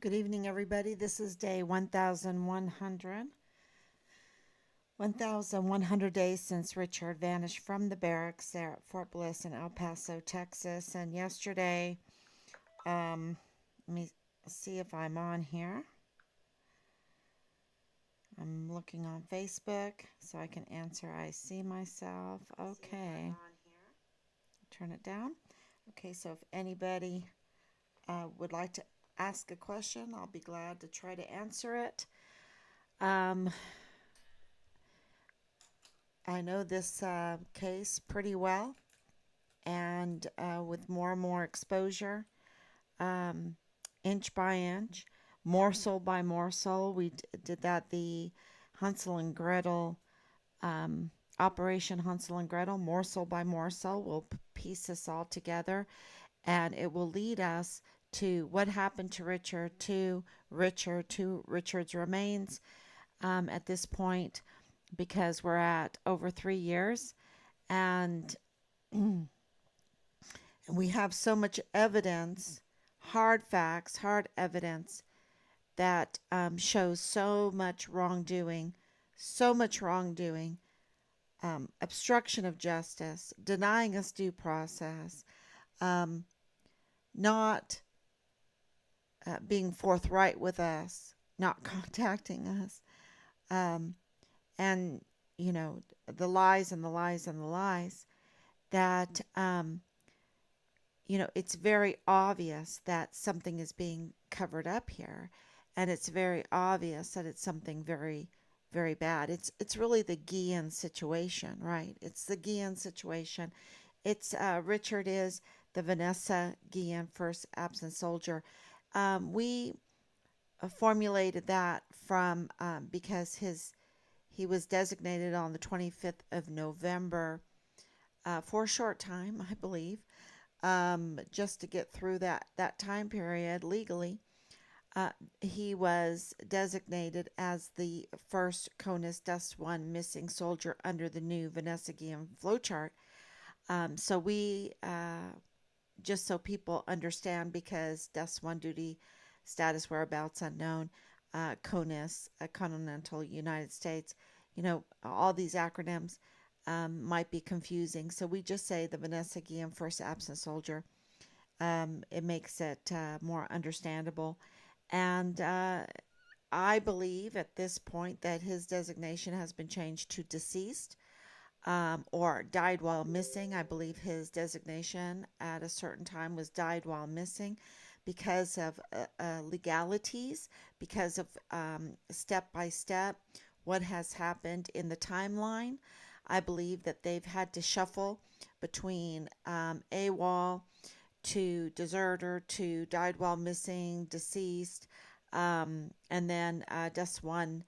Good evening, everybody. This is day 1,100 days since Richard vanished from the barracks there at Fort Bliss in El Paso, Texas. And yesterday, let me see if I'm on here. I'm looking on Facebook so I can answer. I see myself. Okay. Turn it down. Okay, so if anybody would like to ask a question, I'll be glad to try to answer it. Um, I know this case pretty well, and with more and more exposure, um, inch by inch, morsel by morsel, we did that the Hansel and Gretel, um, Operation Hansel and Gretel, morsel by morsel. We'll piece this all together, and it will lead us to what happened to Richard's remains at this point, because we're at over 3 years, and we have so much evidence, hard facts, hard evidence that shows so much wrongdoing, obstruction of justice, denying us due process, um, not being forthright with us, not contacting us, um, and the lies and the lies and the lies that it's very obvious that something is being covered up here, and it's very obvious that it's something very, very bad. It's really the Guillen situation, right? It's the Guillen situation. It's Richard is the Vanessa Guillen first absent soldier. We formulated that from because he was designated on the 25th of November for a short time, I believe, just to get through that time period legally. He was designated as the first CONUS Dust 1 missing soldier under the new Vanessa Guillen flowchart. So we, just so people understand, because Dust 1 duty status whereabouts unknown, CONUS, Continental United States, all these acronyms might be confusing. So we just say the Vanessa Guillen first absent soldier. It makes it more understandable. And I believe at this point that his designation has been changed to deceased, or died while missing. I believe his designation at a certain time was died while missing because of legalities, because of step by step what has happened in the timeline. I believe that they've had to shuffle between AWOL to deserter to died while missing, deceased, and then just one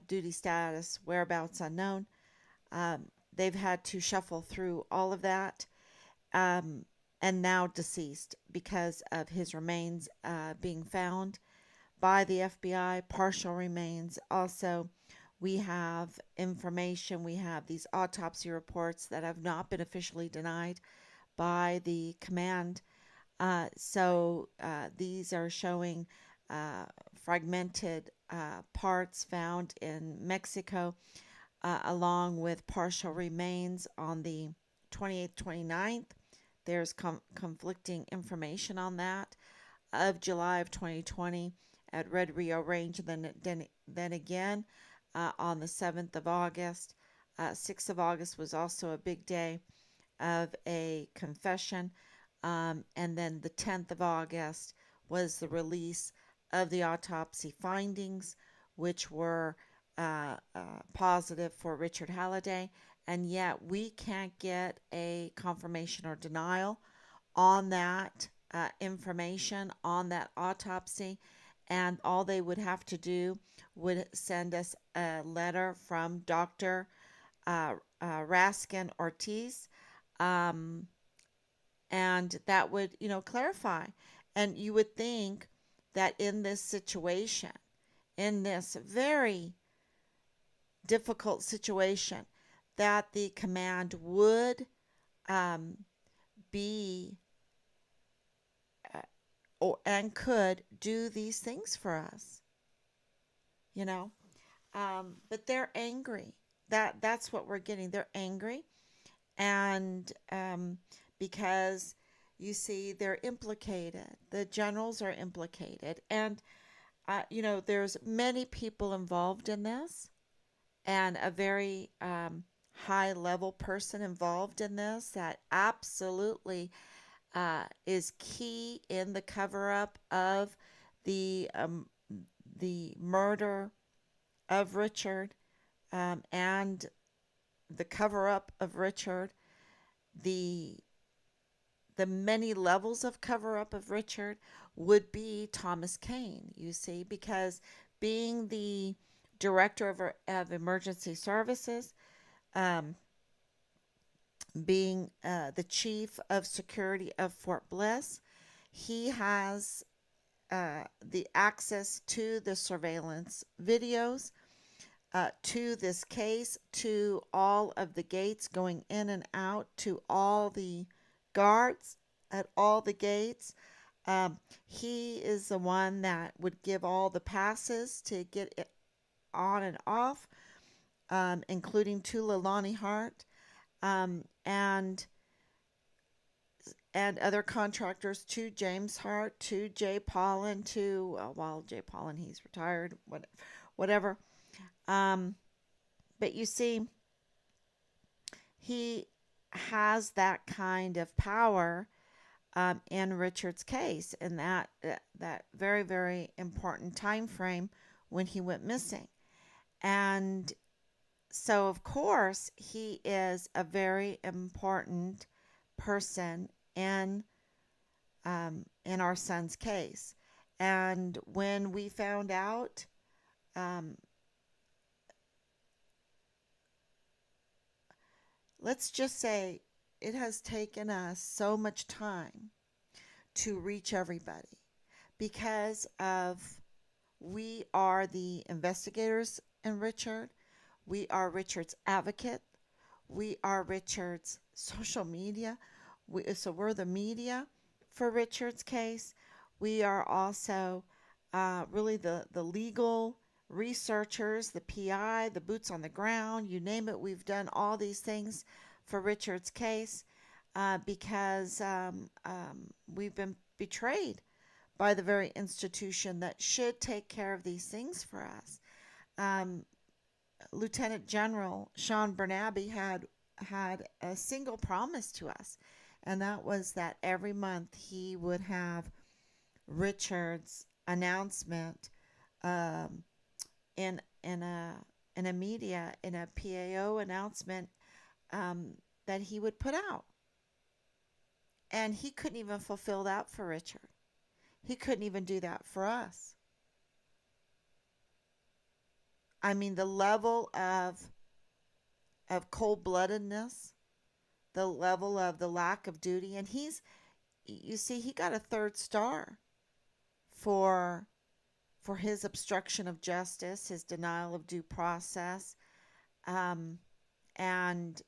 duty status, whereabouts unknown. They've had to shuffle through all of that, um, and now deceased because of his remains being found by the FBI, partial remains. Also, we have information, we have these autopsy reports that have not been officially denied by the command. So these are showing fragmented parts found in Mexico, along with partial remains on the 28th, 29th. There's conflicting information on that of July of 2020 at Red Rio Range, and then again on the 7th of August. 6th of August was also a big day of a confession. And then the 10th of August was the release of the autopsy findings, which were positive for Richard Halliday. And yet we can't get a confirmation or denial on that information, on that autopsy. And all they would have to do would send us a letter from Dr. Raskin Ortiz, um, and that would, clarify. And you would think that in this situation, in this very difficult situation, that the command would um, be or and could do these things for us, you know. But they're angry. That's what we're getting. They're angry, and because you see, they're implicated. The generals are implicated, and there's many people involved in this, and a very high level person involved in this that absolutely is key in the cover up of the um, the murder of Richard, and the cover up of Richard, the the many levels of cover up of Richard would be Thomas Kane, you see, because being the director of emergency services, um, being the chief of security of Fort Bliss, he has the access to the surveillance videos, to this case, to all of the gates going in and out, to all the guards at all the gates. He is the one that would give all the passes to get it on and off, including to Leilani Hart, and other contractors, to James Hart, to Jay Pollan, to well, Jay Pollan, he's retired, whatever. Um, but you see, he has that kind of power in Richard's case, in that very, very important time frame when he went missing. And so, of course, he is a very important person in our son's case. And when we found out, um, let's just say it has taken us so much time to reach everybody because of we are the investigators in Richard. We are Richard's advocate. We are Richard's social media. So we're the media for Richard's case. We are also really the legal researchers, the PI, the boots on the ground, you name it. We've done all these things for Richard's case because we've been betrayed by the very institution that should take care of these things for us. Um, Lieutenant General Sean Bernabe had a single promise to us, and that was that every month he would have Richard's announcement um, in a media, in a PAO announcement, that he would put out, and he couldn't even fulfill that for Richard. He couldn't even do that for us. I mean, the level of cold bloodedness, the level of the lack of duty, and you see, he got a third star for his obstruction of justice, his denial of due process, um, and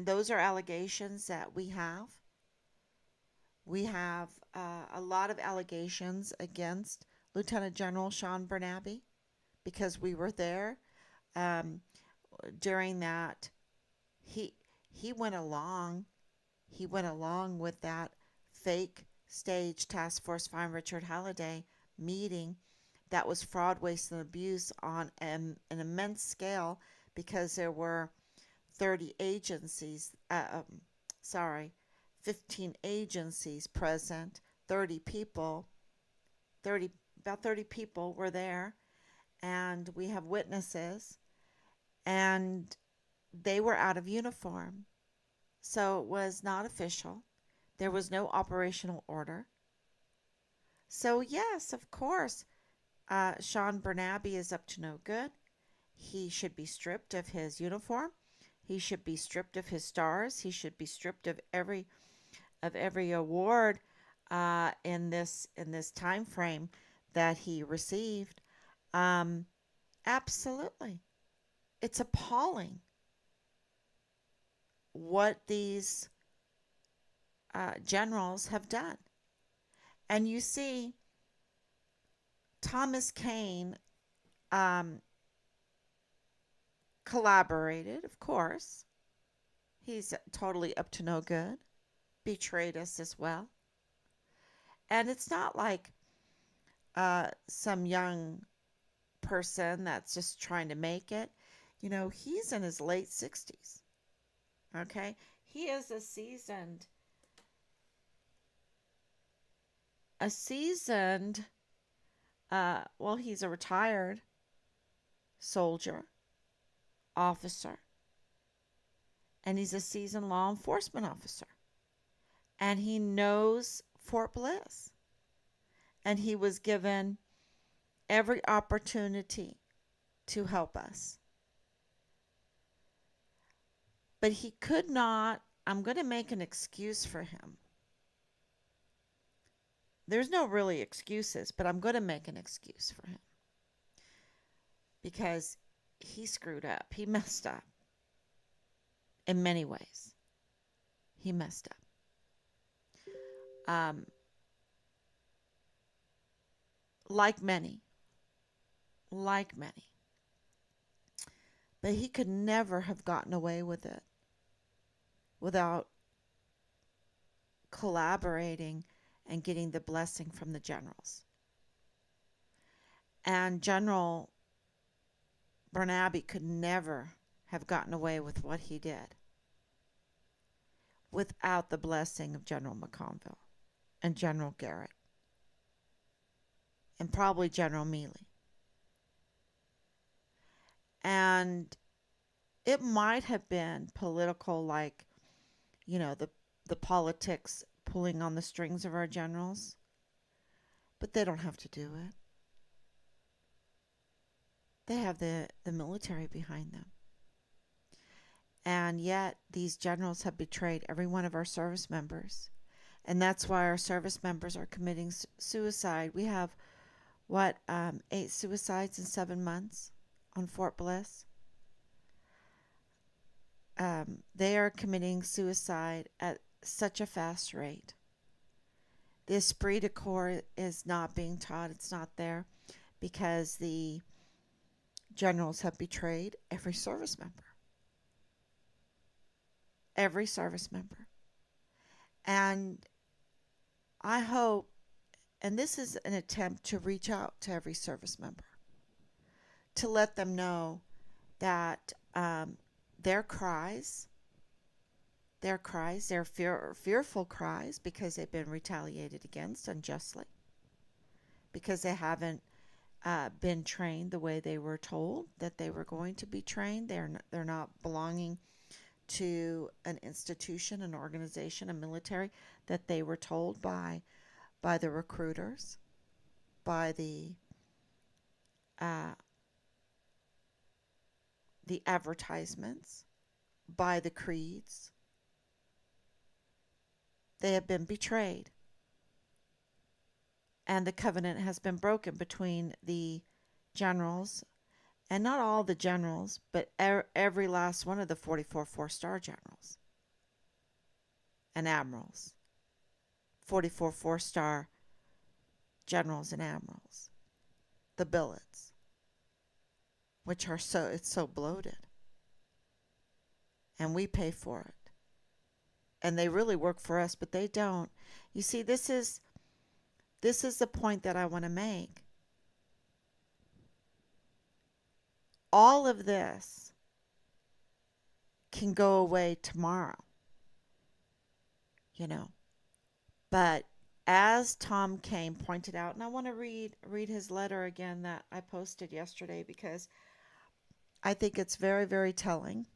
those are allegations that we have. We have a lot of allegations against Lieutenant General Sean Bernabe because we were there um, during that. He he went along. He went along with that fake stage task force find Richard Halliday meeting that was fraud, waste, and abuse on an immense scale because there were 30 agencies, sorry, 15 agencies present, 30 people, 30 about 30 people were there, and we have witnesses, and they were out of uniform. So it was not official. There was no operational order. So, yes, of course, Sean Bernabe is up to no good. He should be stripped of his uniform. He should be stripped of his stars. He should be stripped of every award in this time frame that he received. Um, Absolutely, it's appalling what these generals have done. And you see, Thomas Kane um, collaborated, of course. He's totally up to no good, betrayed us as well. And it's not like some young person that's just trying to make it. You know, he's in his late 60s. Okay? He is a seasoned well, he's a retired soldier, officer, and he's a seasoned law enforcement officer. And he knows Fort Bliss. And he was given every opportunity to help us. But he could not, I'm going to make an excuse for him. There's no really excuses, but I'm going to make an excuse for him because he screwed up. He messed up in many ways. He messed up. Like many. Like many. But he could never have gotten away with it without collaborating and getting the blessing from the generals. And General Bernabe could never have gotten away with what he did without the blessing of General McConville and General Garrett and probably General Mealy. And it might have been political, like, you know, the politics pulling on the strings of our generals, but they don't have to do it. They have the military behind them. And yet these generals have betrayed every one of our service members. And that's why our service members are committing suicide. We have, 8 suicides in 7 months on Fort Bliss. They are committing suicide at such a fast rate. The esprit de corps is not being taught. It's not there because the generals have betrayed every service member. Every service member. And I hope, and this is an attempt to reach out to every service member, to let them know that their cries, their fearful cries because they've been retaliated against unjustly, because they haven't been trained the way they were told that they were going to be trained. They're not belonging to an institution, an organization, a military that they were told by the recruiters, by the advertisements, by the creeds. They have been betrayed. And the covenant has been broken between the generals, and not all the generals, but every last one of the 44 four-star generals and admirals. 44 four-star generals and admirals. The billets, which are it's so bloated. And we pay for it. And they really work for us, but they don't. You see, this is the point that I want to make. All of this can go away tomorrow, you know. But as Tom Kane pointed out, and I want to read his letter again that I posted yesterday because I think it's very, very telling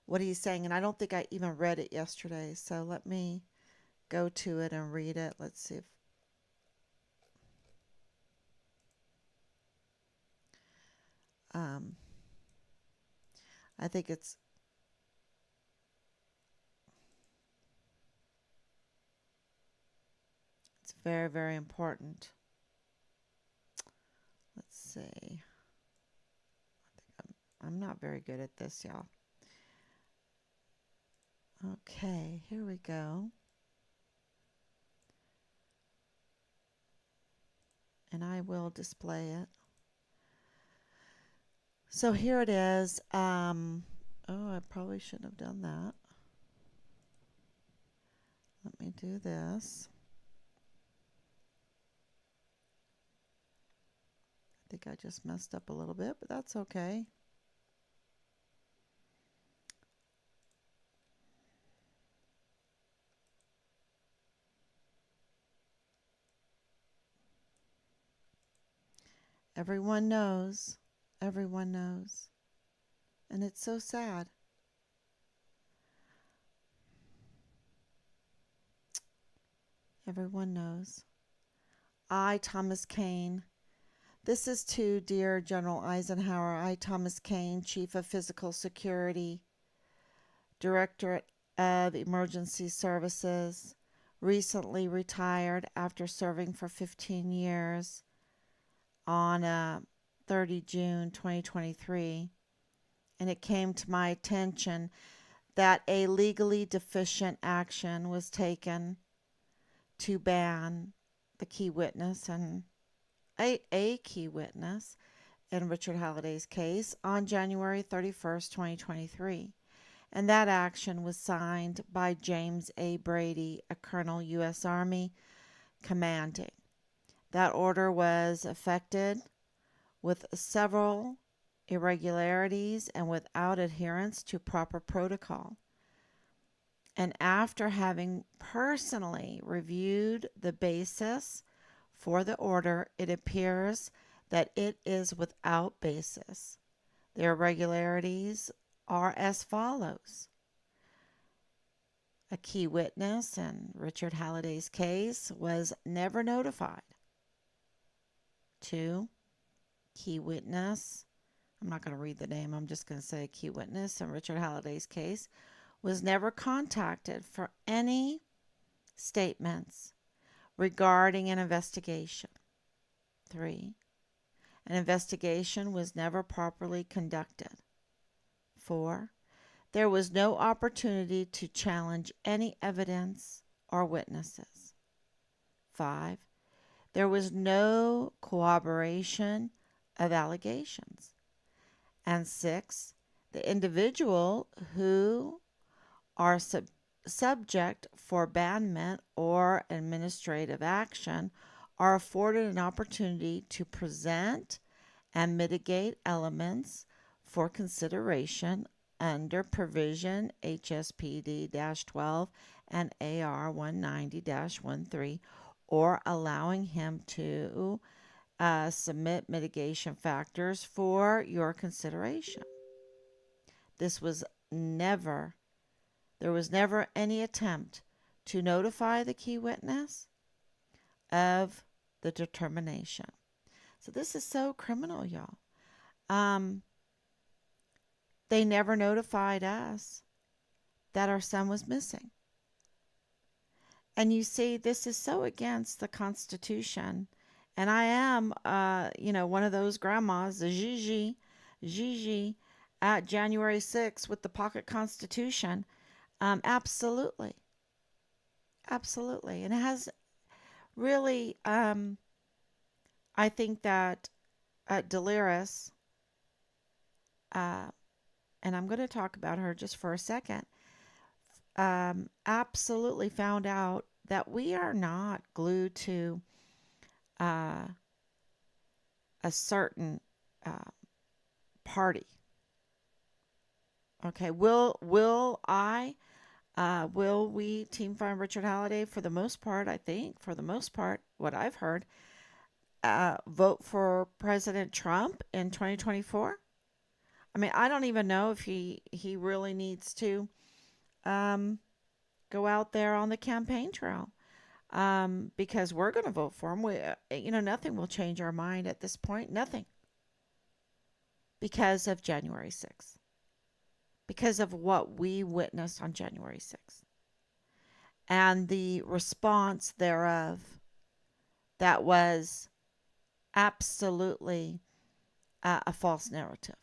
what he's saying. And I don't think I even read it yesterday. So let me go to it and read it. Let's see if I think it's very, very important. Let's see. I think I'm not very good at this, y'all. Okay, here we go. and I will display it. So here it is. Oh, I probably shouldn't have done that. Let me do this. I think I just messed up a little bit, but that's okay. Everyone knows. Everyone knows. And it's so sad. Everyone knows. I, Thomas Kane. This is to dear General Eisenhower. I, Thomas Kane, Chief of Physical Security, Directorate of Emergency Services, recently retired after serving for 15 years on 30 June 2023. And it came to my attention that a legally deficient action was taken to ban the key witness and a key witness in Richard Halliday's case on January 31st, 2023. And that action was signed by James A. Brady, a Colonel, U.S. Army, commanding. That order was effected with several irregularities and without adherence to proper protocol. And after having personally reviewed the basis for the order, it appears that it is without basis. The irregularities are as follows. A key witness in Richard Halliday's case was never notified. 2. Key witness, I'm not going to read the name, I'm just going to say key witness in Richard Halliday's case was never contacted for any statements regarding an investigation. 3. An investigation was never properly conducted. 4. There was no opportunity to challenge any evidence or witnesses. 5. There was no corroboration of allegations. And 6. The individual who are subject for banment or administrative action are afforded an opportunity to present and mitigate elements for consideration under provision HSPD-12 and AR 190-13, or allowing him to submit mitigation factors for your consideration. There was never any attempt to notify the key witness of the determination. So this is so criminal, y'all. They never notified us that our son was missing. And you see, this is so against the Constitution. And I am, one of those grandmas, the Gigi, at January 6th with the pocket Constitution. Absolutely. Absolutely. And it has really, I think that Delirious, and I'm going to talk about her just for a second, absolutely found out that we are not glued to a certain party. Okay, will we Team Find Richard Halliday, for the most part, I think, for the most part, what I've heard, vote for President Trump in 2024? I mean, I don't even know if he really needs to go out there on the campaign trail, because we're going to vote for him. Nothing will change our mind at this point. Nothing. Because of January 6th. Because of what we witnessed on January 6th. And the response thereof that was absolutely a false narrative.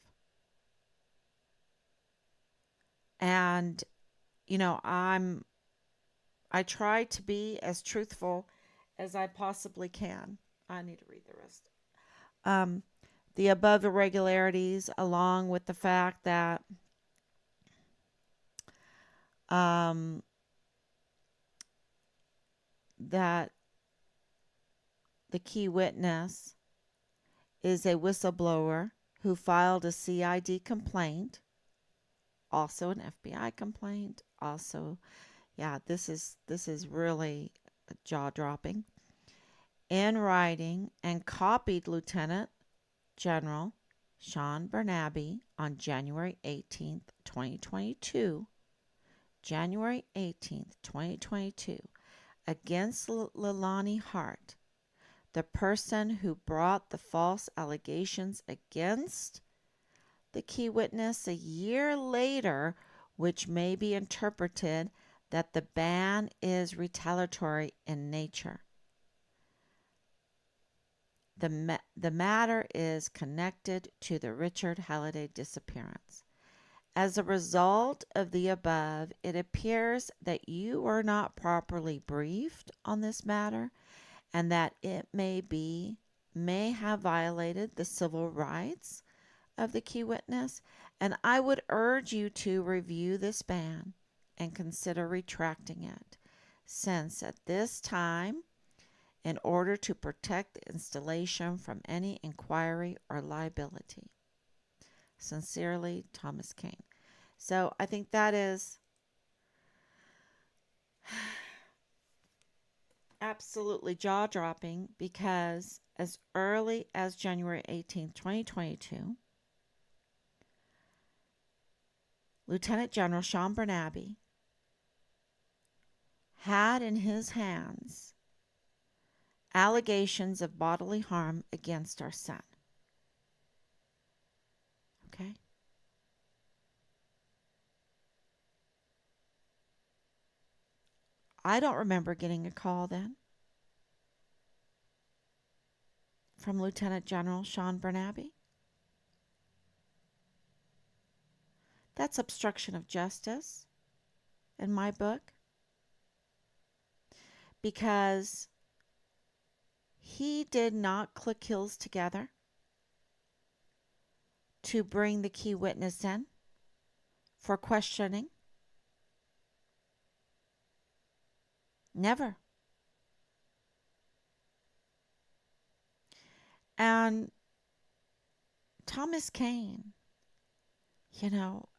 And, I try to be as truthful as I possibly can. I need to read the rest. Um, the above irregularities, along with the fact um, that the key witness is a whistleblower who filed a CID complaint, also an FBI complaint, also, yeah, this is really jaw dropping, in writing, and copied Lieutenant General Sean Bernabe on January 18th, 2022. January 18th, 2022, against Leilani Hart, the person who brought the false allegations against the key witness a year later, which may be interpreted that the ban is retaliatory in nature. The matter is connected to the Richard Halliday disappearance. As a result of the above, it appears that you were not properly briefed on this matter and that it may have violated the civil rights of the key witness, and I would urge you to review this ban and consider retracting it, since at this time, in order to protect the installation from any inquiry or liability. Sincerely, Thomas Kane. So I think that is absolutely jaw dropping, because as early as January 18th, 2022, Lieutenant General Sean Bernabe had in his hands allegations of bodily harm against our son. Okay? I don't remember getting a call then from Lieutenant General Sean Bernabe. That's obstruction of justice in my book, because he did not click heels together to bring the key witness in for questioning. Never. And Thomas Kane, you know,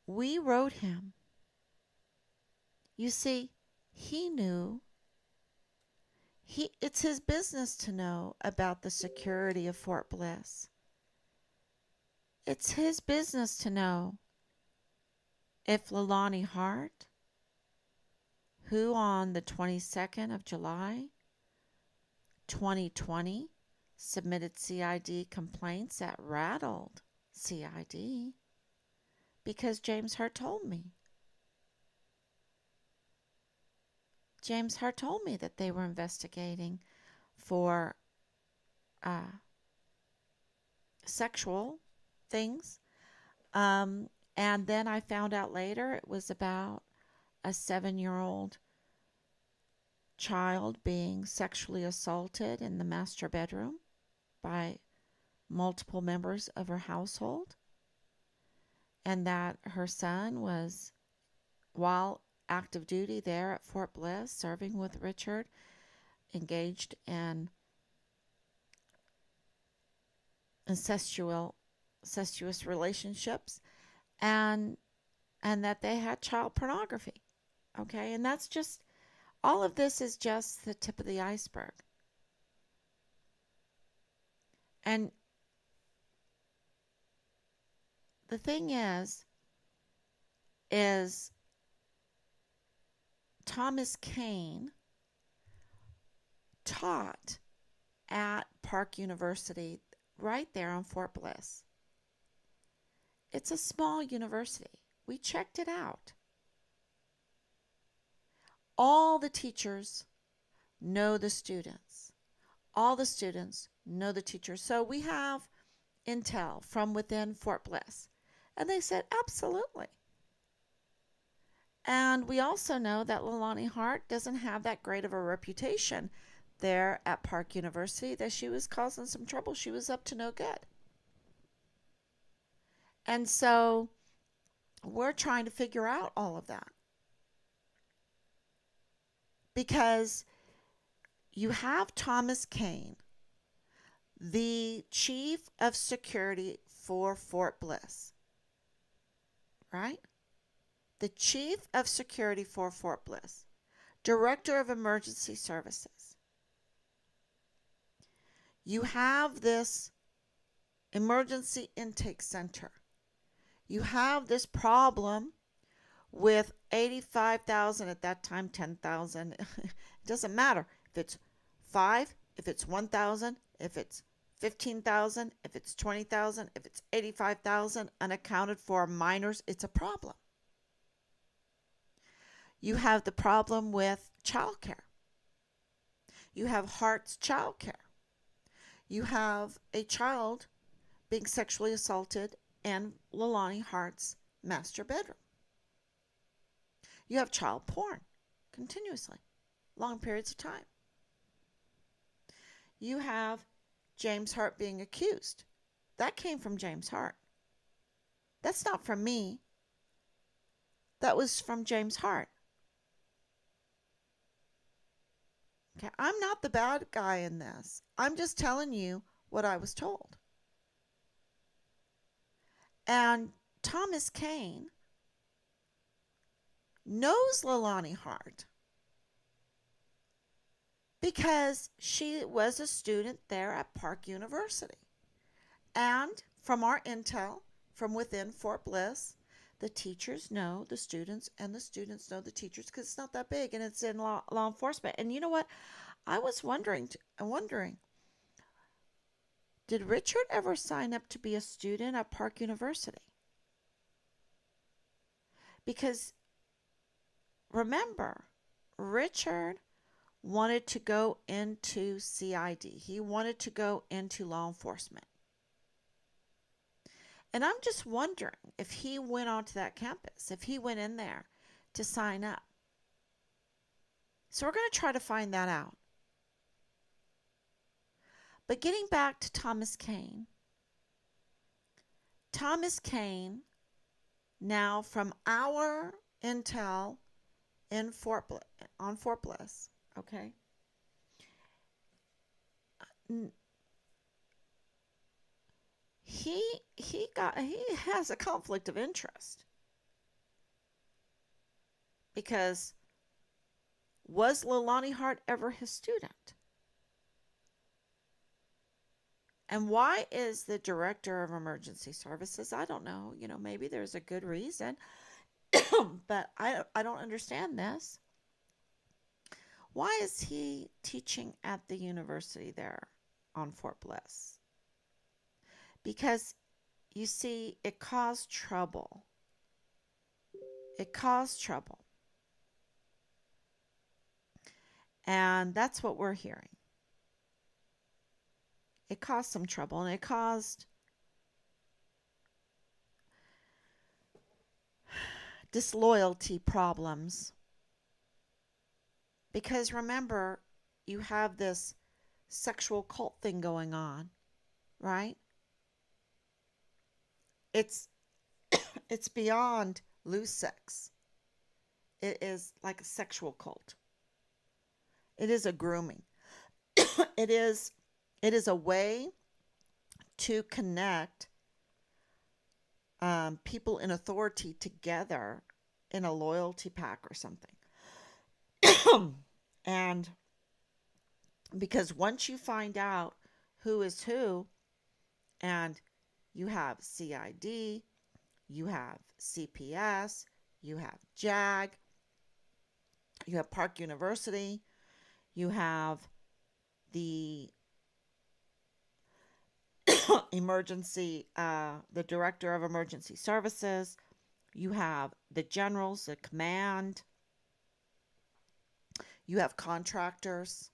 we wrote him. You see, he knew. It's his business to know about the security of Fort Bliss. It's his business to know if Leilani Hart, who on the 22nd of July, 2020, submitted CID complaints that rattled CID, because James Hart told me. James Hart told me that they were investigating for sexual things. And then I found out later it was about a 7-year-old child being sexually assaulted in the master bedroom by multiple members of her household, and that her son was, while active duty there at Fort Bliss, serving with Richard, engaged in incestuous relationships, and that they had child pornography. Okay, and that's just, all of this is just the tip of the iceberg. And the thing is Thomas Kane taught at Park University right there on Fort Bliss. It's a small university. We checked it out. All the teachers know the students. All the students know the teachers. So we have intel from within Fort Bliss. And they said, absolutely. And we also know that Leilani Hart doesn't have that great of a reputation there at Park University, that she was causing some trouble. She was up to no good. And so we're trying to figure out all of that because you have Thomas Kane, the chief of security for Fort Bliss, right? The chief of security for Fort Bliss, director of emergency services. You have this emergency intake center. You have this problem with 85,000 at that time, 10,000. It doesn't matter if it's 5, if it's 1,000, if it's 15,000, if it's 20,000, if it's 85,000 unaccounted for minors, it's a problem. You have the problem with childcare. You have Hart's childcare. You have a child being sexually assaulted in Leilani Hart's master bedroom. You have child porn continuously, long periods of time. You have James Hart being accused. That came from James Hart. That's not from me. That was from James Hart. Okay, I'm not the bad guy in this. I'm just telling you what I was told. And Thomas Kane knows Leilani Hart because she was a student there at Park University. And from our intel from within Fort Bliss, the teachers know the students and the students know the teachers because it's not that big and it's in law enforcement. And you know what? I was wondering, did Richard ever sign up to be a student at Park University? Because remember, Richard wanted to go into CID. He wanted to go into law enforcement. And I'm just wondering if he went onto that campus, if he went in there to sign up. So we're going to try to find that out. But getting back to Thomas Kane. Thomas Kane, now from our intel in Fort Bliss, okay? He has a conflict of interest because was Leilani Hart ever his student? And why is the director of emergency services? I don't know. Maybe there's a good reason, but I don't understand this. Why is he teaching at the university there on Fort Bliss? Because, you see, it caused trouble. It caused trouble. And that's what we're hearing. It caused some trouble, and it caused disloyalty problems. Because remember, you have this sexual cult thing going on, right? It's beyond loose sex. It is like a sexual cult. It is a grooming. It is a way to connect people in authority together in a loyalty pack or something. And because once you find out who is who, and you have CID, you have CPS, you have JAG, you have Park University, you have the the director of emergency services, you have the generals, the command, you have contractors,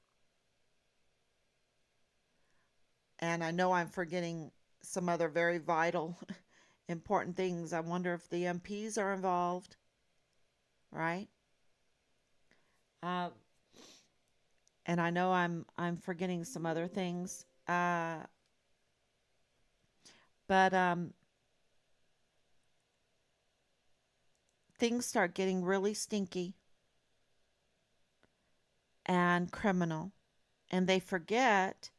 and I know I'm forgetting some other very vital, important things. I wonder if the MPs are involved. right? Uh, and I know I'm forgetting some other things, but things start getting really stinky and criminal, and they forget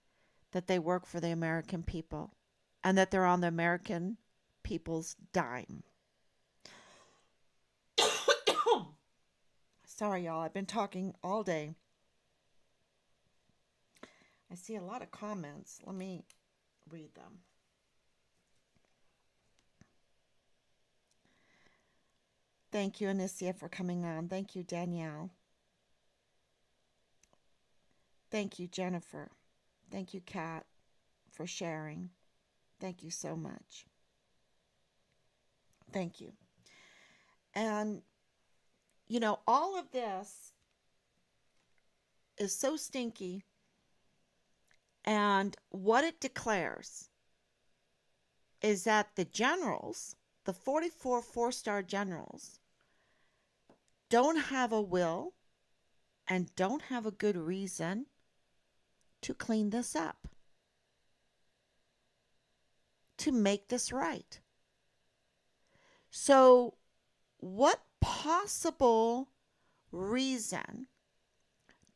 that they work for the American people and that they're on the American people's dime. Sorry, y'all. I've been talking all day. I see a lot of comments. Let me read them. Thank you, Anicia, for coming on. Thank you, Danielle. Thank you, Jennifer. Thank you, Kat, for sharing. Thank you so much. Thank you. And, all of this is so stinky. And what it declares is that the generals, the 44 four-star generals, don't have a will and don't have a good reason to clean this up, to make this right. So, what possible reason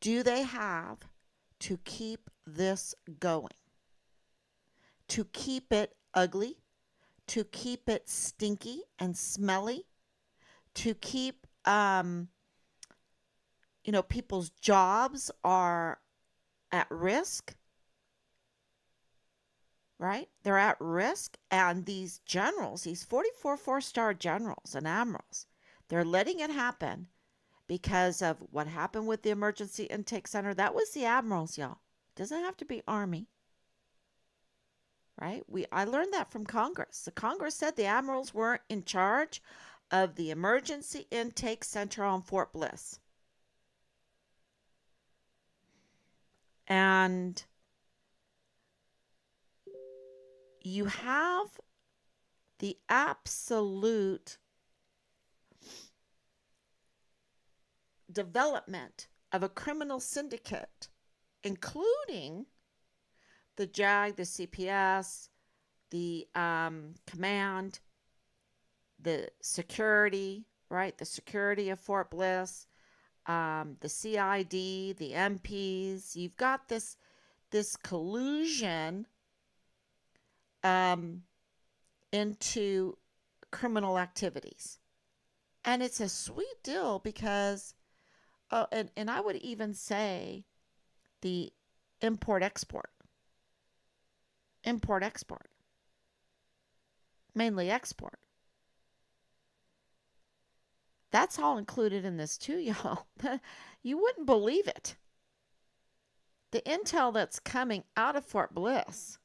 do they have to keep this going? To keep it ugly? To keep it stinky and smelly? To keep, people's jobs are at risk, right? They're at risk. And these generals, these 44 four-star generals and admirals, they're letting it happen because of what happened with the emergency intake center. That was the admirals, y'all. Doesn't have to be Army, right? I learned that from Congress. The Congress said the admirals weren't in charge of the emergency intake center on Fort Bliss. And you have the absolute development of a criminal syndicate, including the JAG, the CPS, the command, the security, right? The security of Fort Bliss, the CID, the MPs. You've got this collusion into criminal activities. And it's a sweet deal because, and I would even say the import export, mainly export. That's all included in this too, y'all. You wouldn't believe it. The intel that's coming out of Fort Bliss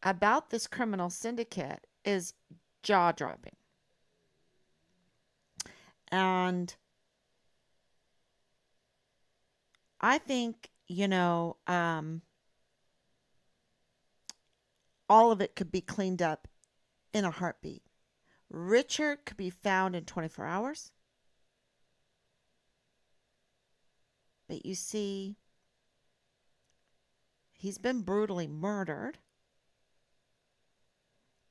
about this criminal syndicate is jaw dropping. And I think, all of it could be cleaned up in a heartbeat. Richard could be found in 24 hours. But you see, he's been brutally murdered,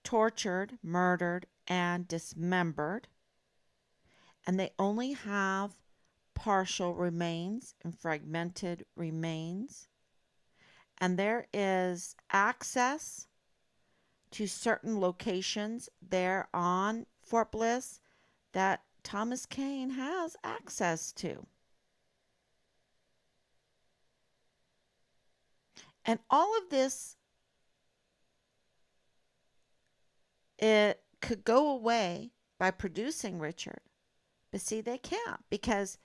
tortured, murdered, and dismembered. And they only have partial remains and fragmented remains. And there is access to certain locations there on Fort Bliss that Thomas Kane has access to. And all of this, it could go away by producing Richard. But see, they can't because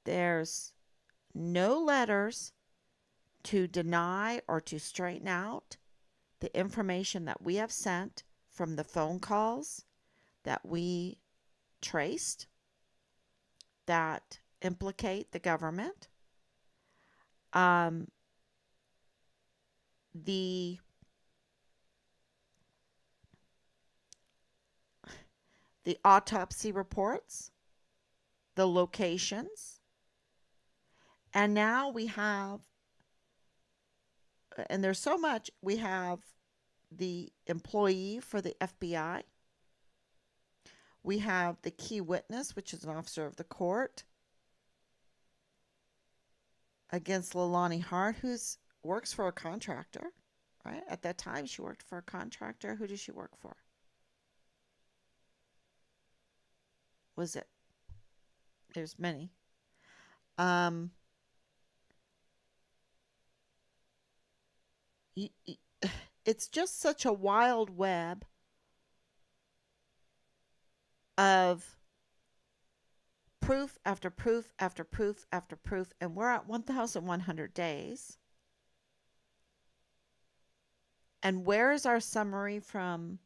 there's no letters to deny or to straighten out the information that we have sent from the phone calls that we traced that implicate the government. The autopsy reports the locations, and now we have, and there's so much, we have the employee for the FBI, we have the key witness, which is an officer of the court, against Leilani Hart, who's works for a contractor, right? At that time, she worked for a contractor. Who did she work for? Was it? There's many. Um, it's just such a wild web of proof after proof after proof after proof, and we're at 1,100 days. And where is our summary from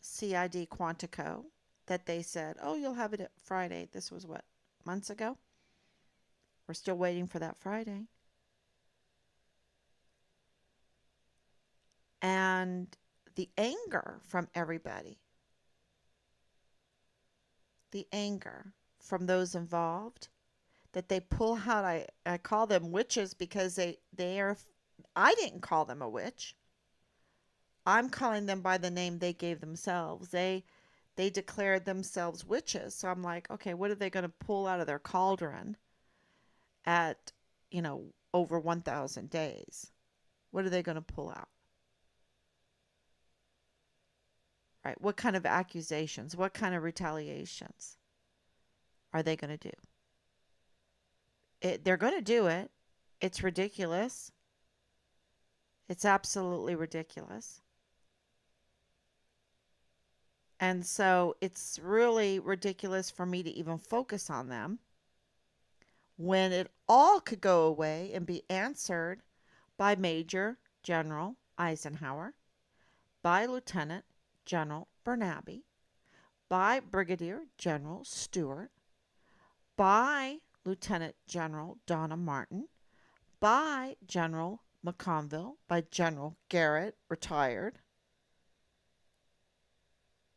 CID Quantico that they said, oh, you'll have it at Friday? This was what, months ago? We're still waiting for that Friday. And the anger from everybody, the anger from those involved, that they pull out, I call them witches because they are, I didn't call them a witch. I'm calling them by the name they gave themselves. They declared themselves witches. So I'm like, okay, what are they going to pull out of their cauldron at, over 1,000 days? What are they going to pull out? Right? What kind of accusations? What kind of retaliations are they going to do? They're going to do it. It's ridiculous. It's absolutely ridiculous. And so it's really ridiculous for me to even focus on them when it all could go away and be answered by Major General Eisenhower, by Lieutenant General Bernabe, by Brigadier General Stewart, by Lieutenant General Donna Martin, by General McConville, by General Garrett, retired,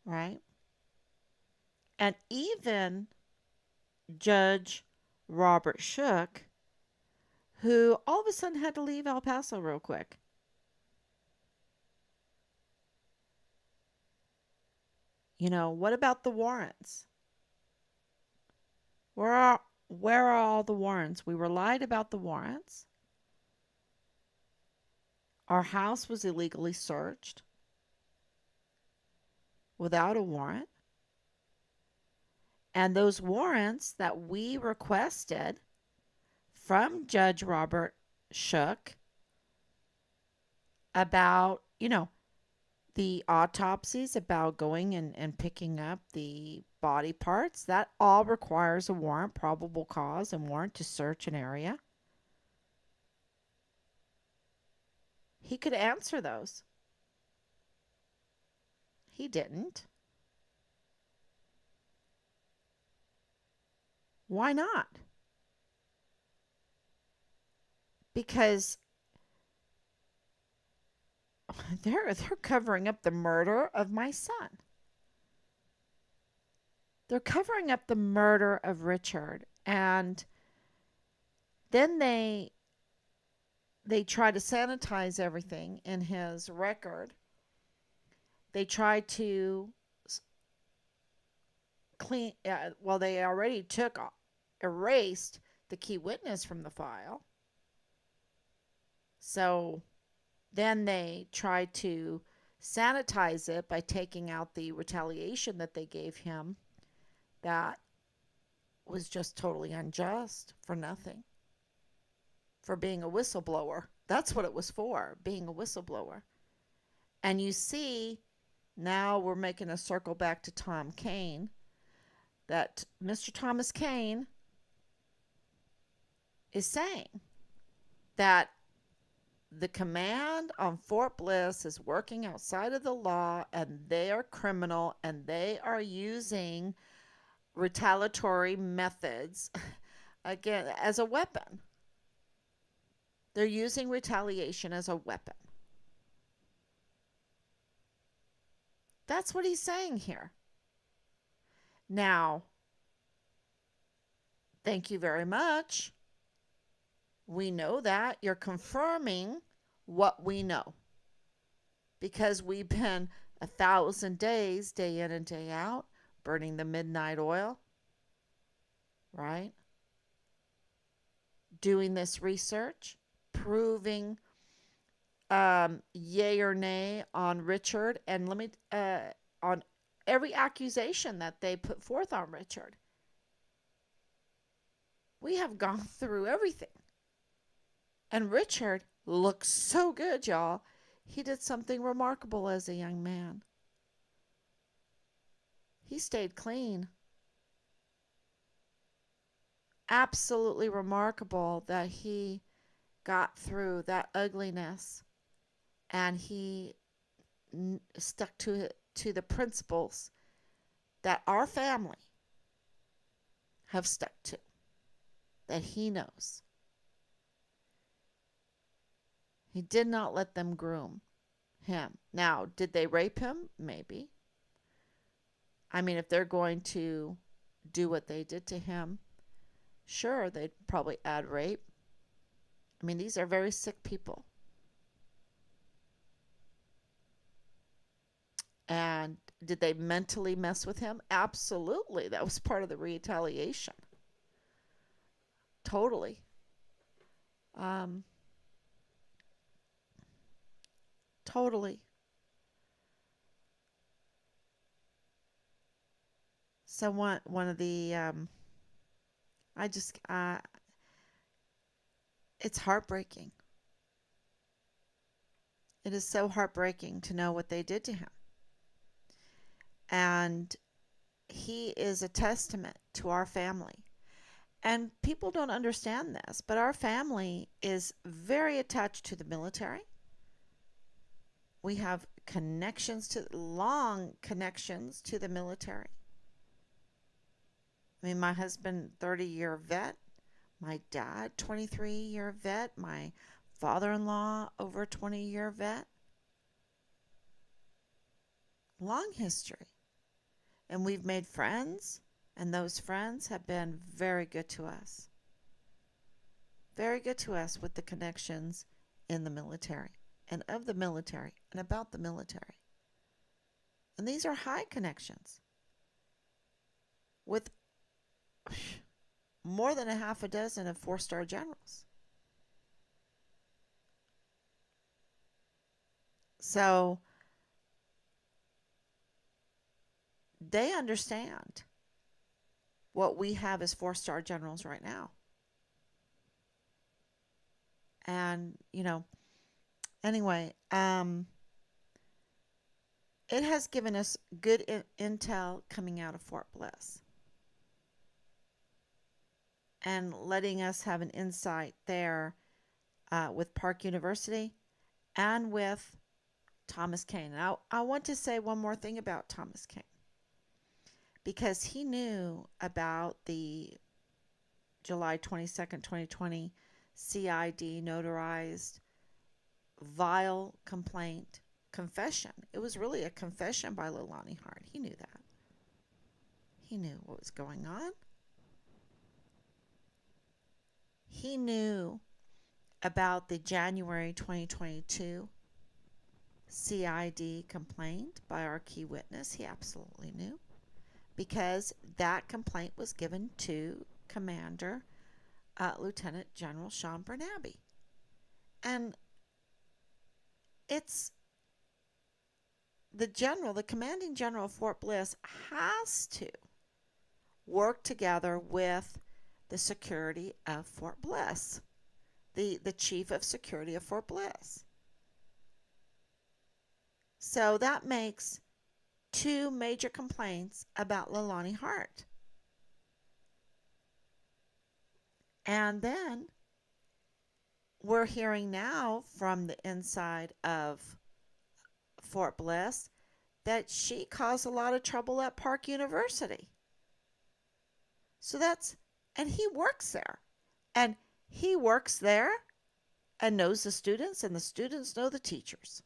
right? And even Judge Robert Shook, who all of a sudden had to leave El Paso real quick. What about the warrants? Where are all the warrants? We were lied about the warrants. Our house was illegally searched without a warrant. And those warrants that we requested from Judge Robert Shook about, the autopsies, about going and picking up the body parts, that all requires a warrant, probable cause, and warrant to search an area. He could answer those. He didn't. Why not? Because they're covering up the murder of my son. They're covering up the murder of Richard, and then they try to sanitize everything in his record. They try to clean, they already erased the key witness from the file. So then they tried to sanitize it by taking out the retaliation that they gave him that was just totally unjust, for nothing, for being a whistleblower. That's what it was for, being a whistleblower. And you see, now we're making a circle back to Tom Kane, that Mr. Thomas Kane is saying that the command on Fort Bliss is working outside of the law, and they are criminal, and they are using retaliatory methods, again, as a weapon. They're using retaliation as a weapon. That's what he's saying here. Now, Thank you very much. We know that. You're confirming what we know because we've been 1,000 days, day in and day out, burning the midnight oil, right? Doing this research, proving yay or nay on Richard, and let me on every accusation that they put forth on Richard. We have gone through everything. And Richard looks so good, y'all. He did something remarkable as a young man. He stayed clean. Absolutely remarkable that he got through that ugliness and he stuck to the principles that our family have stuck to, that he knows. He did not let them groom him. Now, did they rape him? Maybe. I mean, if they're going to do what they did to him, sure, they'd probably add rape. I mean, these are very sick people. And did they mentally mess with him? Absolutely. That was part of the retaliation. Totally. Um, totally. So one of the I just it's heartbreaking. It is so heartbreaking to know what they did to him. And he is a testament to our family. And people don't understand this, but our family is very attached to the military. We have long connections to the military. I mean, my husband, 30-year vet. My dad, 23-year vet. My father-in-law, over 20-year vet. Long history. And we've made friends, and those friends have been very good to us. Very good to us with the connections in the military and of the military and about the military. And these are high connections with more than a half a dozen of 4-star generals. So they understand what we have as 4-star generals right now. And, anyway, it has given us good intel coming out of Fort Bliss and letting us have an insight there with Park University and with Thomas Kane. Now, I want to say one more thing about Thomas Kane because he knew about the July 22nd, 2020 CID notarized vile complaint confession. It was really a confession by Leilani Hart. He knew that. He knew what was going on. He knew about the January 2022 CID complaint by our key witness. He absolutely knew because that complaint was given to Commander Lieutenant General Sean Bernabe. And it's the commanding general of Fort Bliss has to work together with the security of Fort Bliss, the chief of security of Fort Bliss. So that makes 2 major complaints about Leilani Hart. And then we're hearing now from the inside of Fort Bliss that she caused a lot of trouble at Park University. So and he works there. And he works there and knows the students, and the students know the teachers.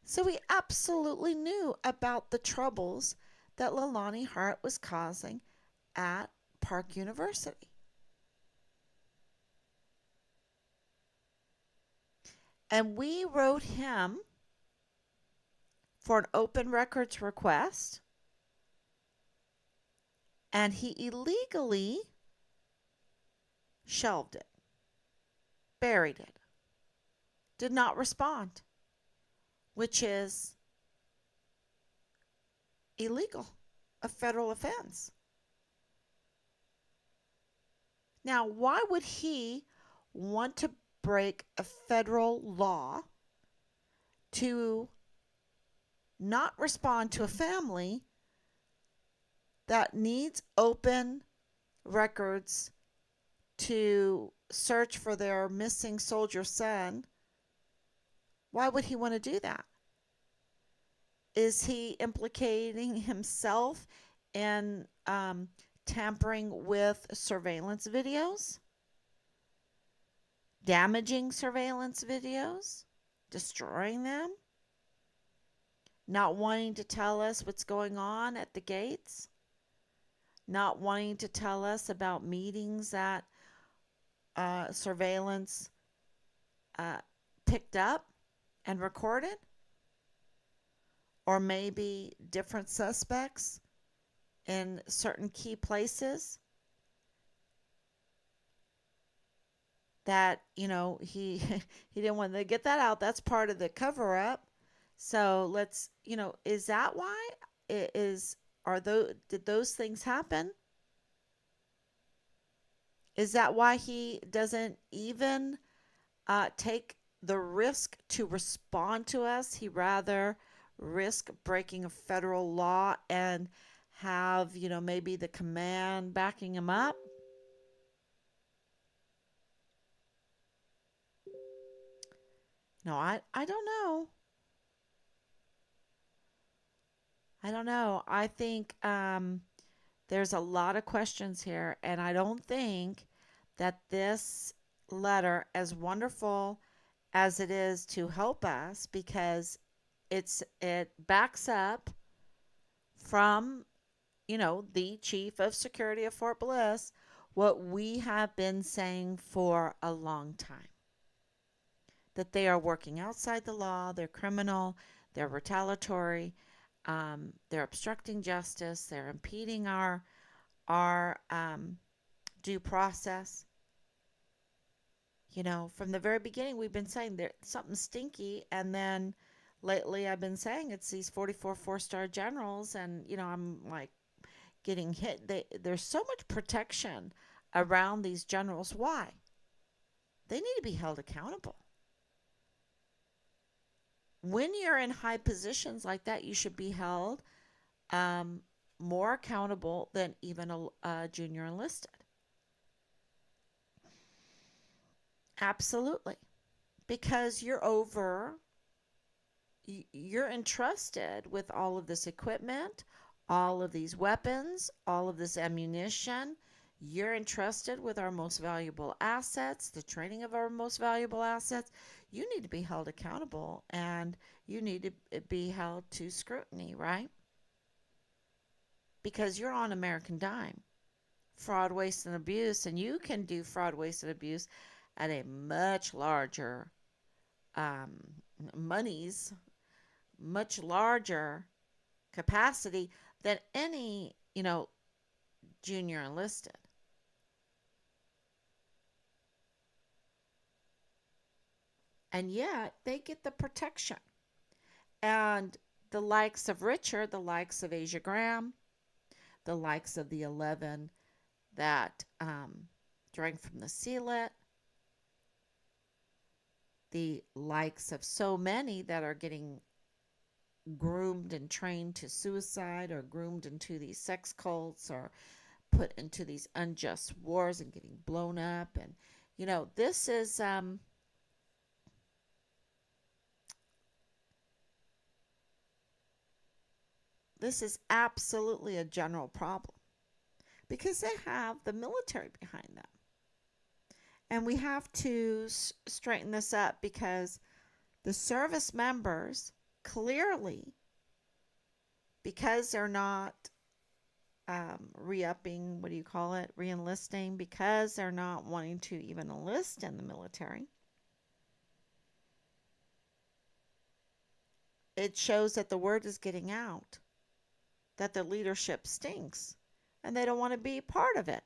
So he absolutely knew about the troubles that Leilani Hart was causing at Park University. And we wrote him for an open records request, and he illegally shelved it, buried it, did not respond, which is illegal, a federal offense. Now, why would he want to break a federal law to not respond to a family that needs open records to search for their missing soldier son? Why would he want to do that? Is he implicating himself in tampering with surveillance videos? Damaging surveillance videos? Destroying them? Not wanting to tell us what's going on at the gates? Not wanting to tell us about meetings that surveillance picked up and recorded? Or maybe different suspects in certain key places that, he he didn't want to get that out. That's part of the cover up. So let's, is that why? Did those things happen? Is that why he doesn't even take the risk to respond to us? He rather risk breaking a federal law and have, maybe the command backing him up? No, I don't know. I don't know. I think there's a lot of questions here, and I don't think that this letter, as wonderful as it is to help us, because it backs up from, the chief of security of Fort Bliss, what we have been saying for a long time. That they are working outside the law, they're criminal, they're retaliatory, they're obstructing justice, they're impeding our due process. From the very beginning, we've been saying there's something stinky, and then lately I've been saying it's these 44 four-star generals, and I'm like getting hit. There's so much protection around these generals. Why? They need to be held accountable. When you're in high positions like that, you should be held more accountable than even a junior enlisted. Absolutely. Because you're entrusted with all of this equipment, all of these weapons, all of this ammunition. You're entrusted with our most valuable assets, the training of our most valuable assets. You need to be held accountable, and you need to be held to scrutiny, right? Because you're on American dime. Fraud, waste, and abuse, and you can do fraud, waste, and abuse at a much larger monies, much larger capacity than any, junior enlisted. And yet they get the protection. And the likes of Richard, the likes of Asia Graham, the likes of the 11 that drank from the sealet, the likes of so many that are getting groomed and trained to suicide, or groomed into these sex cults, or put into these unjust wars and getting blown up. And this is absolutely a general problem, because they have the military behind them. And we have to straighten this up, because the service members clearly, because they're not re-upping, what do you call it, re-enlisting, because they're not wanting to even enlist in the military. It shows that the word is getting out, that the leadership stinks, and they don't want to be part of it.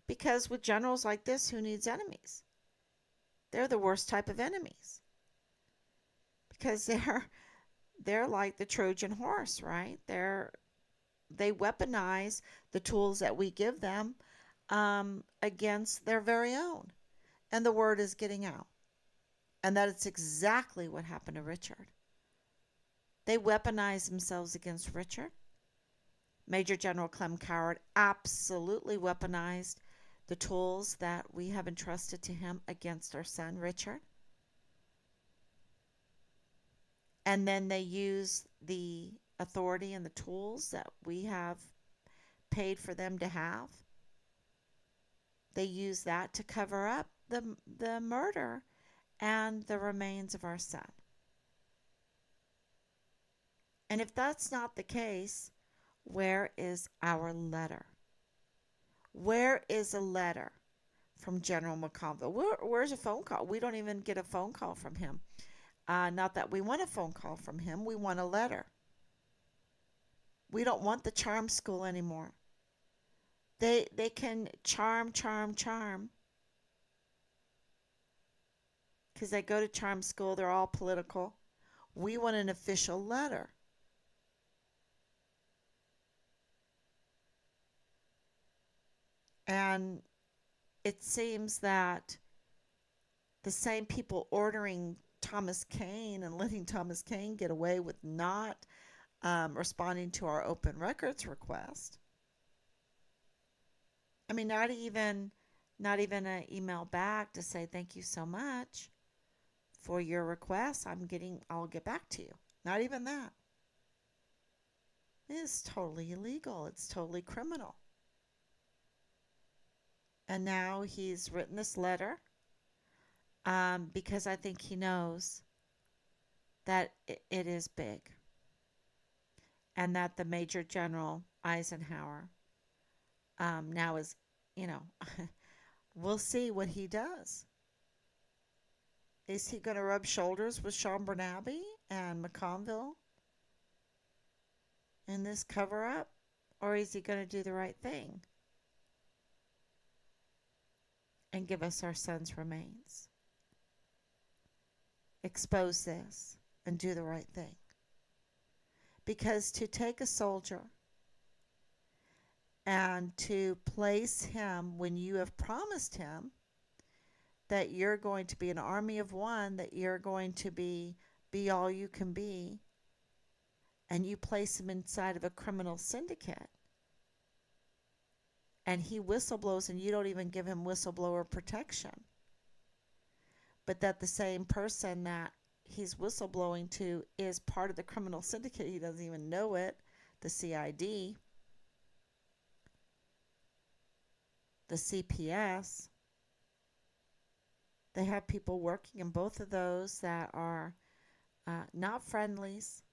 Because with generals like this, who needs enemies? They're the worst type of enemies because they're like the Trojan horse, right? They weaponize the tools that we give them against their very own, and the word is getting out, and that it's exactly what happened to Richard. They weaponized themselves against Richard. Major General Clem Coward absolutely weaponized the tools that we have entrusted to him against our son Richard. And then they use the authority and the tools that we have paid for them to have. They use that to cover up the murder and the remains of our son. And if that's not the case, where is our letter? Where is a letter from General McConville? Where's a phone call? We don't even get a phone call from him. Not that we want a phone call from him. We want a letter. We don't want the charm school anymore. They can charm, charm, charm. Because they go to charm school. They're all political. We want an official letter. And it seems that the same people ordering Thomas Kane and letting Thomas Kane get away with not responding to our open records request. I mean, not even an email back to say thank you so much for your request. I'll get back to you. Not even that. It is totally illegal. It's totally criminal. And now he's written this letter because I think he knows that it is big, and that the Major General Eisenhower now is, you know, we'll see what he does. Is he going to rub shoulders with Sean Bernabe and McConville in this cover up, or is he going to do the right thing and give us our son's remains? Expose this and do the right thing. Because to take a soldier and to place him when you have promised him that you're going to be an army of one, that you're going to be all you can be, and you place him inside of a criminal syndicate, and he whistleblows and you don't even give him whistleblower protection, but that the same person that he's whistleblowing to is part of the criminal syndicate, he doesn't even know it, the CID, the CPS. They have people working in both of those that are not friendlies.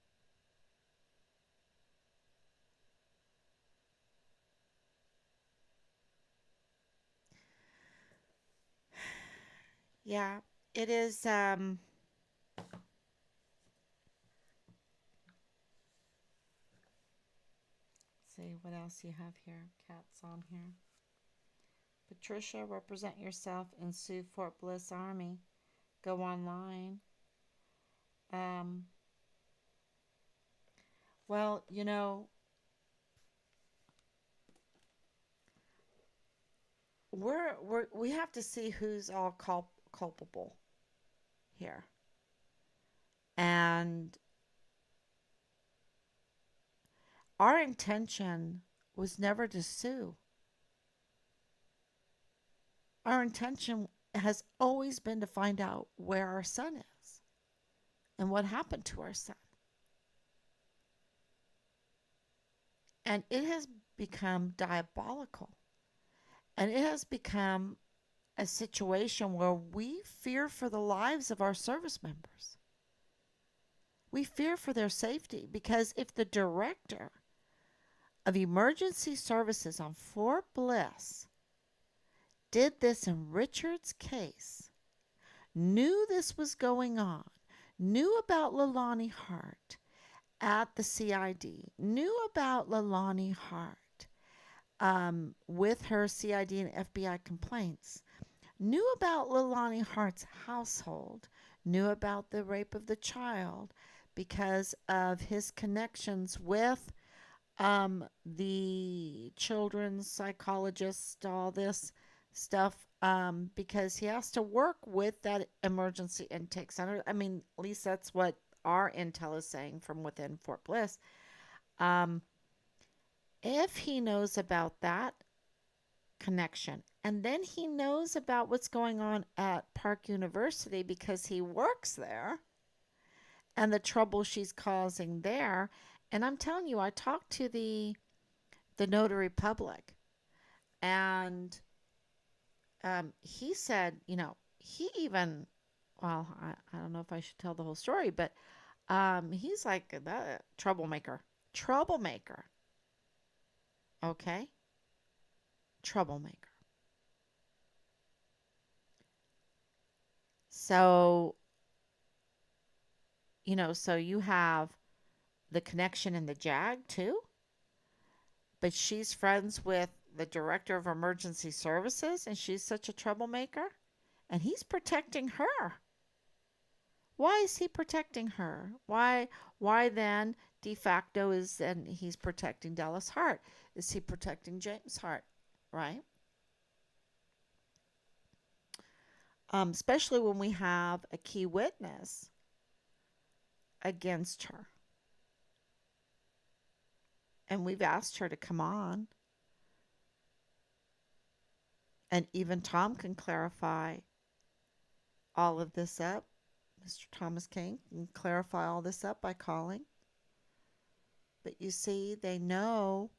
Yeah, it is. See what else you have here. Cats on here. Patricia, represent yourself and sue Fort Bliss Army. Go online. Um, well, we have to see who's all culpable here, and our intention was never to sue. Our intention has always been to find out where our son is and what happened to our son. And it has become diabolical. And it has become a situation where we fear for the lives of our service members. We fear for their safety because if the director of emergency services on Fort Bliss did this in Richard's case, knew this was going on, knew about Leilani Hart at the CID, knew about Leilani Hart with her CID and FBI complaints, knew about Leilani Hart's household, knew about the rape of the child because of his connections with the children's psychologist, all this stuff, because he has to work with that emergency intake center. I mean, at least that's what our intel is saying from within Fort Bliss. Um, if he knows about that connection, and then he knows about what's going on at Park University because he works there and the trouble she's causing there. And I'm telling you, I talked to the notary public, and he said, he even, well, I don't know if I should tell the whole story, but he's like the troublemaker, okay, troublemaker. So so you have the connection in the JAG too, but she's friends with the director of emergency services, and she's such a troublemaker, and he's protecting her. Why is he protecting her? Why then de facto is then he's protecting Dallas Hart? Is he protecting James Hart? Right? Especially when we have a key witness against her. And we've asked her to come on. And even Tom can clarify all of this up. Mr. Thomas King can clarify all this up by calling. But you see, they know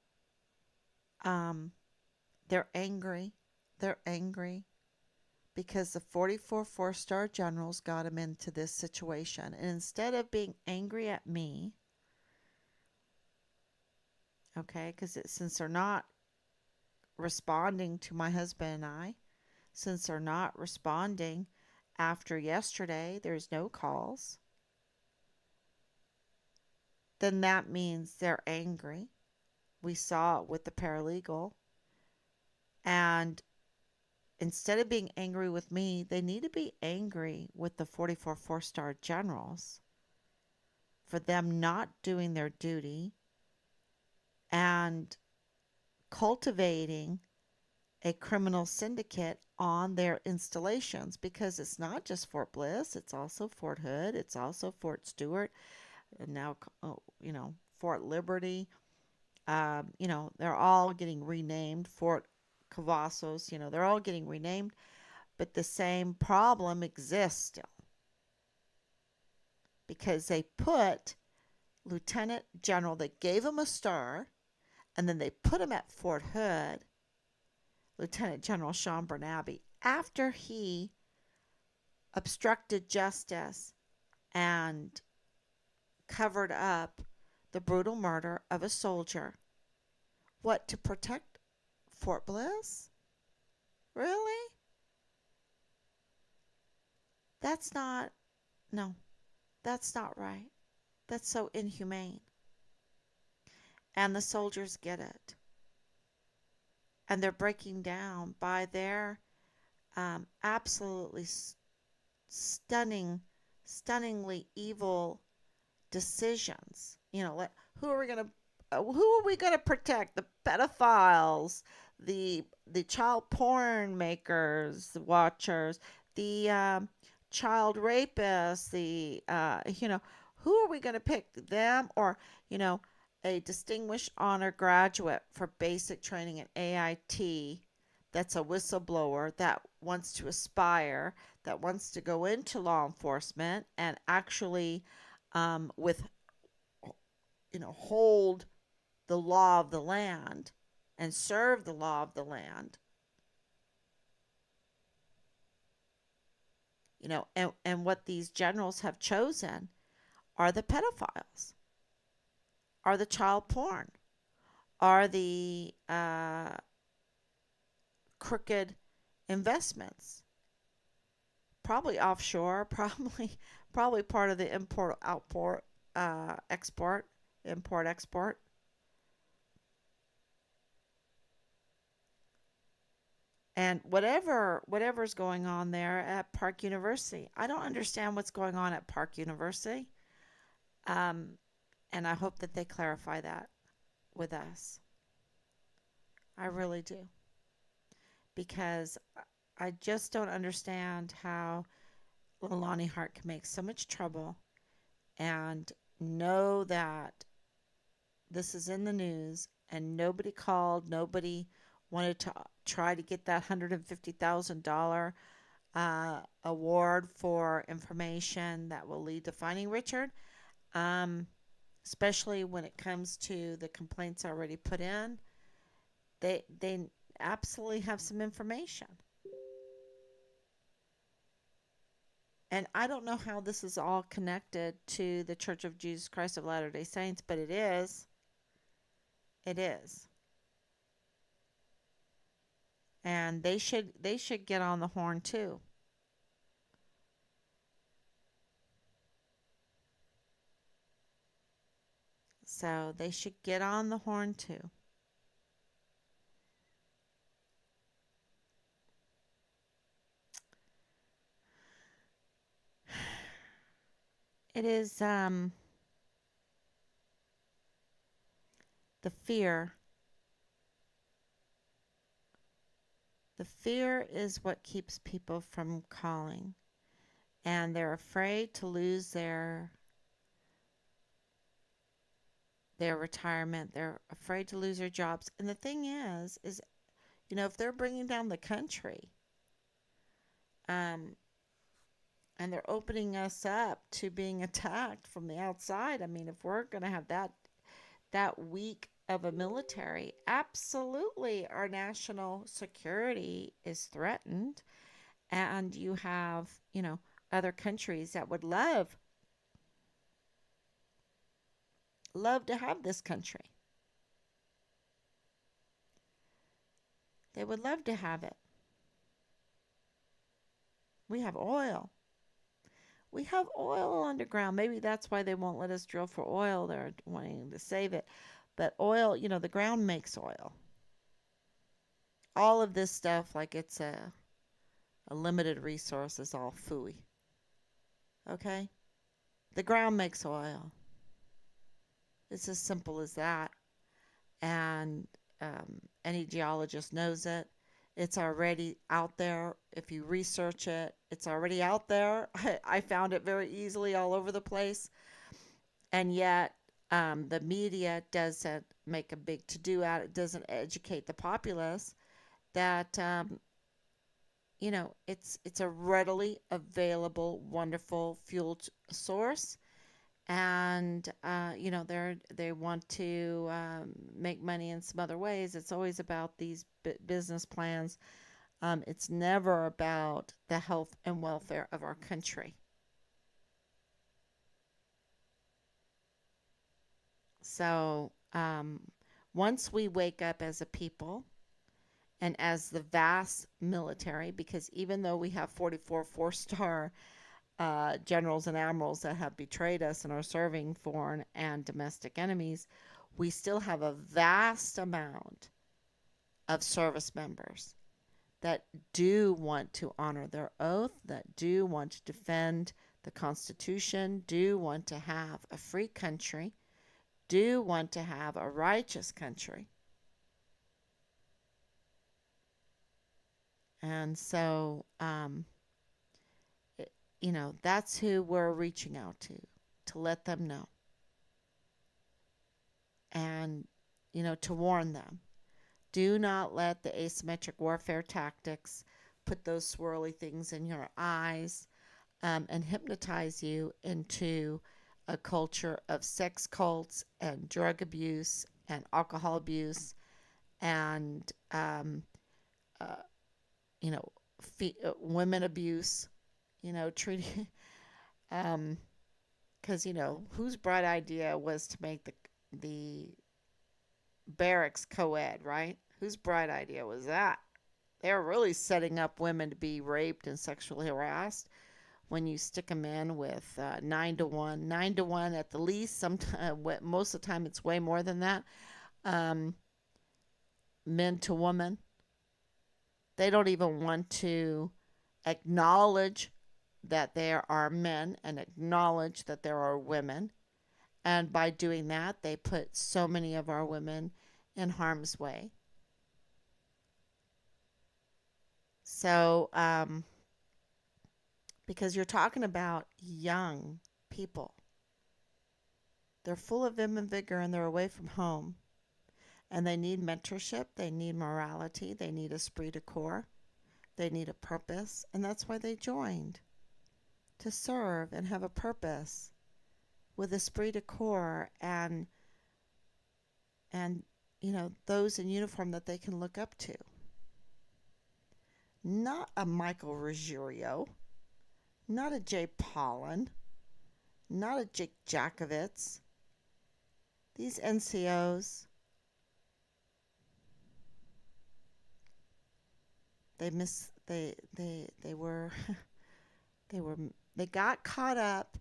they're angry. They're angry because the 44 four-star generals got him into this situation. And instead of being angry at me, okay, because since they're not responding to my husband and I, since they're not responding after yesterday, there's no calls, then that means they're angry. We saw it with the paralegal. And instead of being angry with me, they need to be angry with the 44 four-star generals for them not doing their duty and cultivating a criminal syndicate on their installations, because it's not just Fort Bliss, it's also Fort Hood, it's also Fort Stewart, and now, Fort Liberty. They're all getting renamed. Fort Cavazos, they're all getting renamed, but the same problem exists still because they put Lieutenant General, they gave him a star, and then they put him at Fort Hood, Lieutenant General Sean Bernabe, after he obstructed justice and covered up the brutal murder of a soldier. What, to protect Fort Bliss? Really? That's not, no, that's not right. That's so inhumane. And the soldiers get it. And they're breaking down by their absolutely stunningly evil decisions. Like, who are we gonna protect? The pedophiles, the child porn makers, the watchers, the child rapists, the who are we gonna pick? Them, or a distinguished honor graduate for basic training in AIT that's a whistleblower that wants to aspire, that wants to go into law enforcement and actually hold the law of the land and serve the law of the land. And what these generals have chosen are the pedophiles, are the child porn, are the crooked investments, probably offshore, probably part of the import outport export import export. And whatever's going on there at Park University, I don't understand what's going on at Park University. Um, and I hope that they clarify that with us. I really do, because I just don't understand how Lonnie Hart can make so much trouble and know that this is in the news and nobody called, nobody wanted to try to get that $150,000 award for information that will lead to finding Richard, um, especially when it comes to the complaints already put in. They absolutely have some information. And I don't know how this is all connected to the Church of Jesus Christ of Latter-day Saints, but it is. It is. And they should get on the horn too. So they should get on the horn too. It is the fear. The fear is what keeps people from calling, and they're afraid to lose their retirement. They're afraid to lose their jobs. And the thing is if they're bringing down the country, um, and they're opening us up to being attacked from the outside. I mean, if we're going to have that weak of a military, absolutely our national security is threatened. And you have, other countries that would love to have this country. They would love to have it. We have oil. We have oil underground. Maybe that's why they won't let us drill for oil. They're wanting to save it. But oil, the ground makes oil. All of this stuff, like it's a limited resource, is all fooey. Okay? The ground makes oil. It's as simple as that. And any geologist knows it. It's already out there. If you research it, it's already out there. I found it very easily all over the place. And yet, the media doesn't make a big to do out. It doesn't educate the populace that it's a readily available, wonderful fuel source, and they want to make money in some other ways. It's always about these business plans. It's never about the health and welfare of our country. So once we wake up as a people and as the vast military, because even though we have 44 four-star generals and admirals that have betrayed us and are serving foreign and domestic enemies, we still have a vast amount of service members that do want to honor their oath, that do want to defend the Constitution, do want to have a free country, do want to have a righteous country. And so, that's who we're reaching out to let them know. And, to warn them. Do not let the asymmetric warfare tactics put those swirly things in your eyes, and hypnotize you into a culture of sex cults and drug abuse and alcohol abuse and, uh, you know, women abuse, treating, um, because, whose bright idea was to make the barracks co-ed, right? Whose bright idea was that? They're really setting up women to be raped and sexually harassed when you stick them in with 9 to 1, 9 to 1 at the least. Most of the time, it's way more than that. Um, Men to woman. They don't even want to acknowledge that there are men and acknowledge that there are women. And by doing that, they put so many of our women in harm's way. So, because you're talking about young people, they're full of vim and vigor and they're away from home. And they need mentorship, they need morality, they need esprit de corps, they need a purpose. And that's why they joined to serve and have a purpose with esprit de corps and those in uniform that they can look up to. Not a Michael Ruggiero, not a Jay Pollan, not a Jake Jakovitz. These NCOs, they miss they were they were they got caught up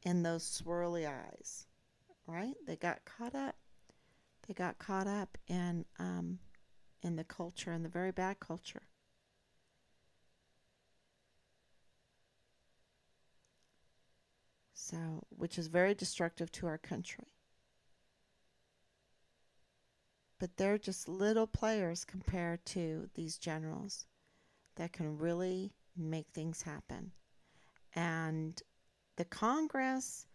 in those swirly eyes, right? They got caught up. They got caught up in the culture, in the very bad culture. So, which is very destructive to our country. But they're just little players compared to these generals that can really make things happen. And the Congress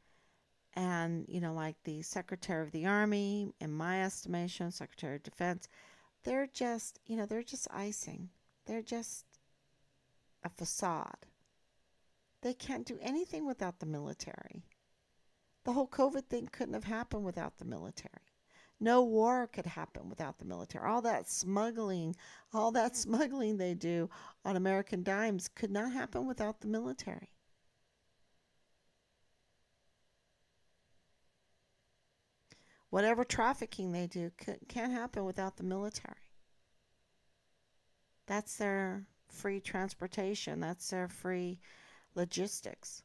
and, like the Secretary of the Army, in my estimation, Secretary of Defense, they're just icing. They're just a facade. They can't do anything without the military. The whole COVID thing couldn't have happened without the military. No war could happen without the military. All that smuggling they do on American dimes could not happen without the military. Whatever trafficking they do can't happen without the military. That's their free transportation. That's their free logistics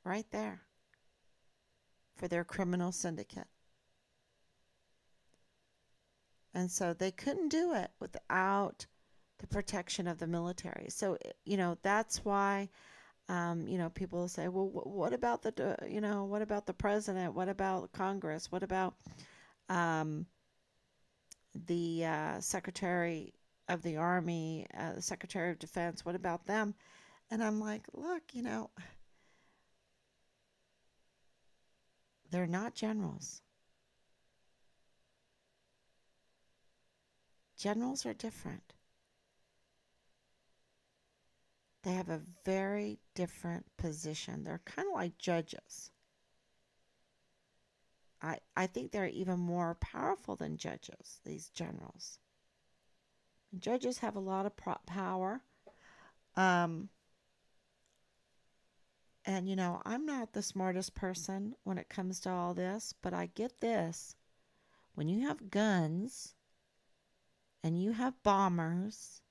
right there for their criminal syndicate. And so they couldn't do it without the protection of the military. So, that's why, people say, well, what about what about the president? What about Congress? What about um, the Secretary of the Army, the Secretary of Defense? What about them? And I'm like, look, they're not generals. Generals are different. They have a very different position. They're kind of like judges. I think they're even more powerful than judges, these generals. And judges have a lot of power. Um, and, I'm not the smartest person when it comes to all this, but I get this. When you have guns and you have bombers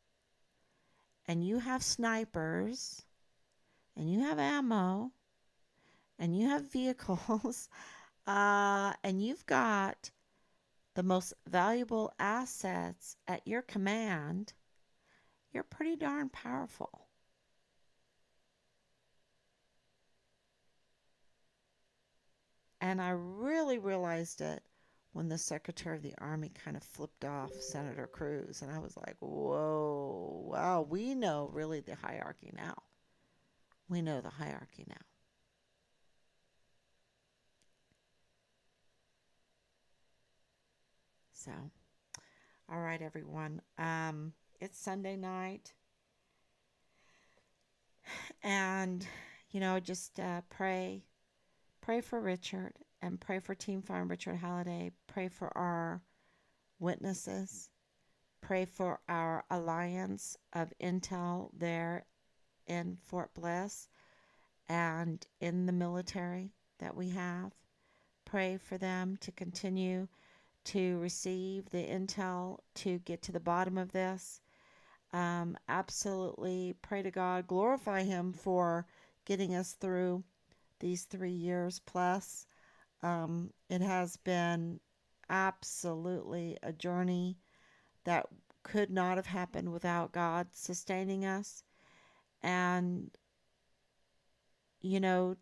and you have snipers and you have ammo and you have vehicles and you've got the most valuable assets at your command, you're pretty darn powerful. And I really realized it when the Secretary of the Army kind of flipped off Senator Cruz. And I was like, whoa, wow, we know really the hierarchy now. We know the hierarchy now. So, all right, everyone. It's Sunday night. And, just pray for Richard and pray for Team Farm Richard Halliday. Pray for our witnesses. Pray for our alliance of intel there in Fort Bliss and in the military that we have. Pray for them to continue to receive the intel to get to the bottom of this. Absolutely pray to God, glorify Him for getting us through these 3 years plus. It has been absolutely a journey that could not have happened without God sustaining us. And,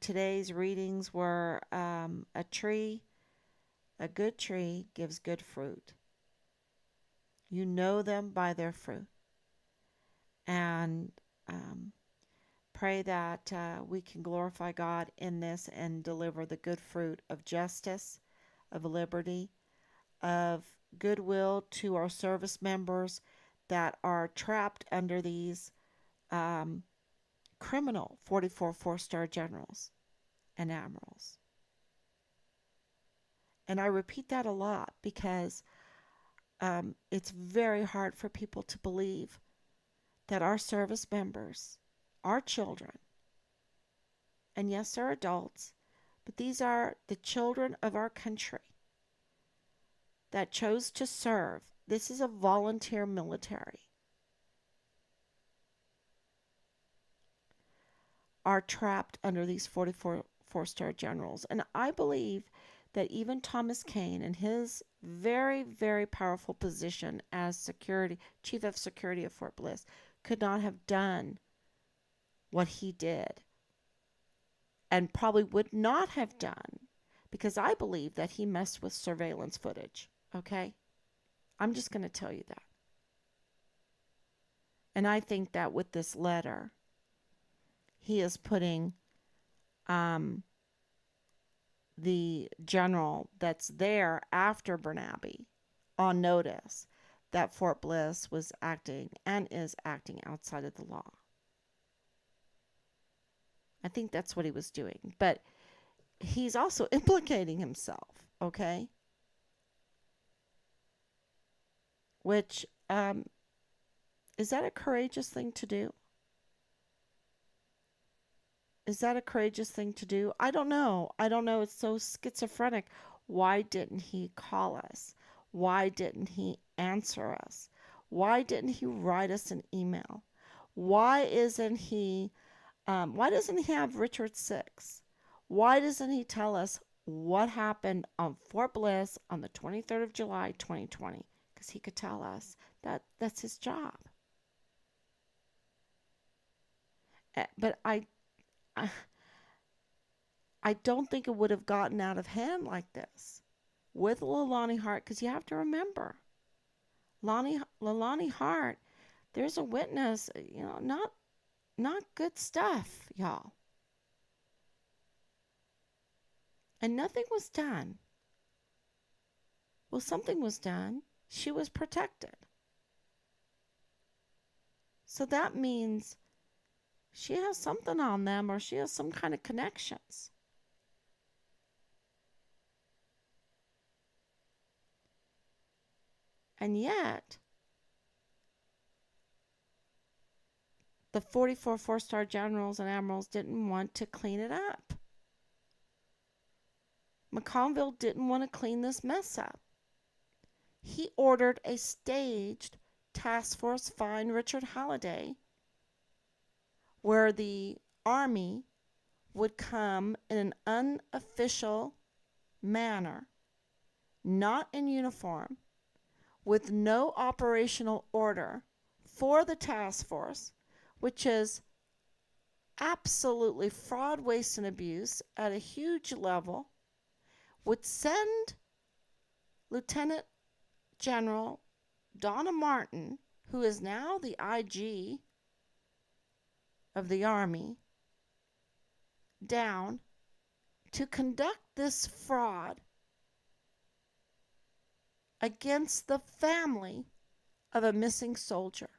today's readings were a good tree gives good fruit. You know them by their fruit. And pray that we can glorify God in this and deliver the good fruit of justice, of liberty, of goodwill to our service members that are trapped under these criminal 44 four-star generals and admirals. And I repeat that a lot because it's very hard for people to believe that our service members, our children, and yes, they're adults, but these are the children of our country that chose to serve. This is a volunteer military. Are trapped under these 44 four-star generals. And I believe that even Thomas Kane, in his very, very powerful position as chief of security of Fort Bliss, could not have done what he did. And probably would not have done, because I believe that he messed with surveillance footage. Okay? I'm just going to tell you that. And I think that with this letter, he is putting the general that's there after Bernabe on notice that Fort Bliss was acting and is acting outside of the law. I think that's what he was doing. But he's also implicating himself, okay? Which, is that a courageous thing to do? Is that a courageous thing to do? I don't know. It's so schizophrenic. Why didn't he call us? Why didn't he answer us? Why didn't he write us an email? Why doesn't he have Richard 6? Why doesn't he tell us what happened on Fort Bliss on the 23rd of July, 2020? Because he could tell us. That's his job. But I don't think it would have gotten out of hand like this with Leilani Hart, because you have to remember, Leilani Hart, there's a witness, not good stuff, y'all. And nothing was done. Well, something was done. She was protected. So that means she has something on them, or she has some kind of connections. And yet, the 44 four-star generals and admirals didn't want to clean it up. McConville didn't want to clean this mess up. He ordered a staged task force find Richard Halliday, where the Army would come in an unofficial manner, not in uniform, with no operational order for the task force, which is absolutely fraud, waste, and abuse at a huge level, would send Lieutenant General Donna Martin, who is now the IG of the Army, down to conduct this fraud against the family of a missing soldier.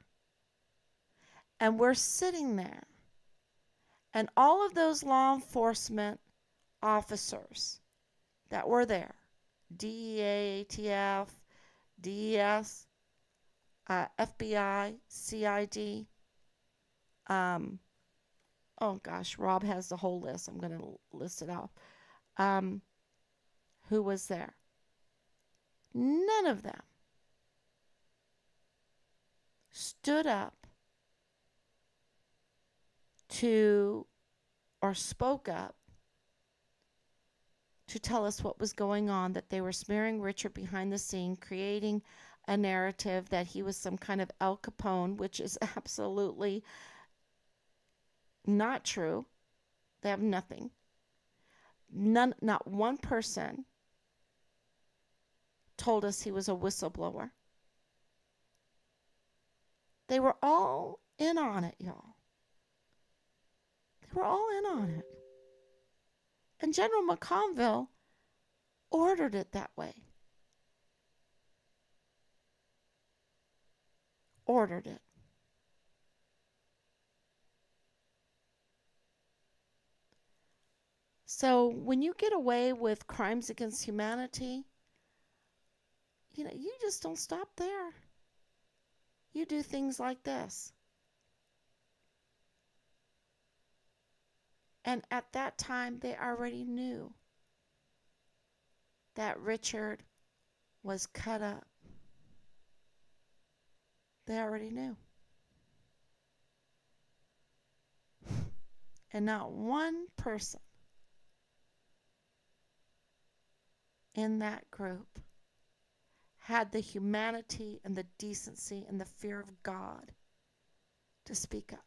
And we're sitting there, and all of those law enforcement officers that were there, DEA, ATF, DES, FBI, CID, oh gosh, Rob has the whole list. I'm going to list it off. Who was there? None of them stood up to or spoke up to tell us what was going on, that they were smearing Richard behind the scene, creating a narrative that he was some kind of El Capone, which is absolutely not true. They have nothing. Not one person told us he was a whistleblower. They were all in on it, y'all. They were all in on it. And General McConville ordered it that way. Ordered it. So when you get away with crimes against humanity, you just don't stop there. You do things like this. And at that time, they already knew that Richard was cut up. They already knew. And not one person in that group had the humanity and the decency and the fear of God to speak up.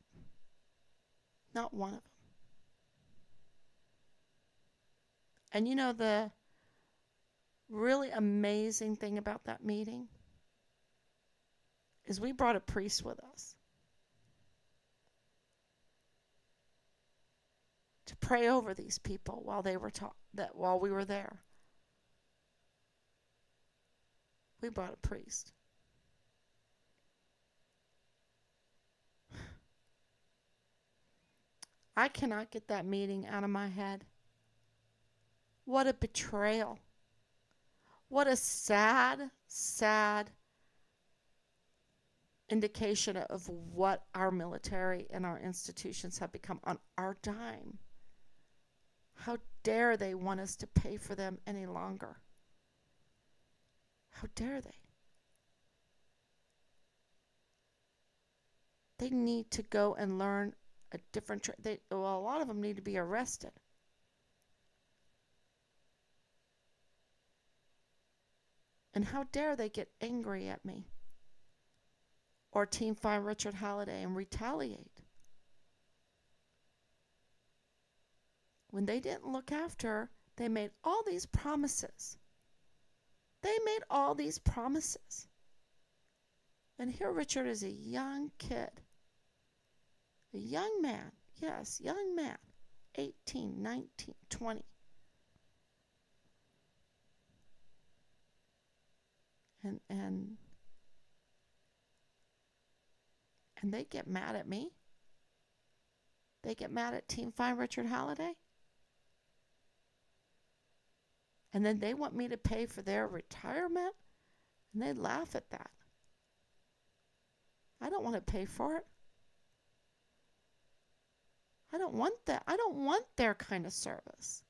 Not one of them. And the really amazing thing about that meeting is we brought a priest with us to pray over these people while we were there. We brought a priest. I cannot get that meeting out of my head. What a betrayal. What a sad, sad indication of what our military and our institutions have become on our dime. How dare they want us to pay for them any longer? How dare they? They need to go and learn a different trade. A lot of them need to be arrested. And how dare they get angry at me or Team 5 Richard Halliday and retaliate when they didn't look after. They made all these promises. And here Richard is a young kid, a young man, yes, young man, 18, 19, 20. And they get mad at me. They get mad at Team 5 Richard Halliday. And then they want me to pay for their retirement, and they laugh at that. I don't want to pay for it. I don't want that. I don't want their kind of service.